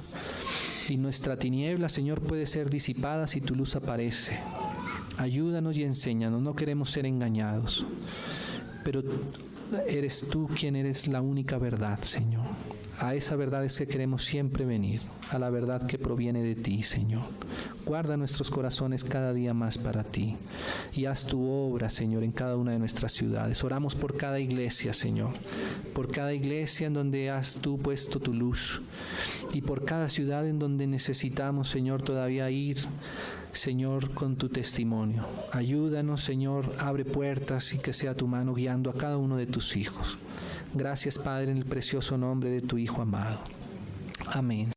Y nuestra tiniebla, Señor, puede ser disipada si tu luz aparece. Ayúdanos y enséñanos, no queremos ser engañados, pero eres tú quien eres la única verdad, Señor. A esa verdad es que queremos siempre venir, a la verdad que proviene de ti, Señor. Guarda nuestros corazones cada día más para ti y haz tu obra, Señor, en cada una de nuestras ciudades. Oramos por cada iglesia, Señor, por cada iglesia en donde has tú puesto tu luz y por cada ciudad en donde necesitamos, Señor, todavía ir, Señor, con tu testimonio. Ayúdanos, Señor, abre puertas y que sea tu mano guiando a cada uno de tus hijos. Gracias, Padre, en el precioso nombre de tu Hijo amado. Amén.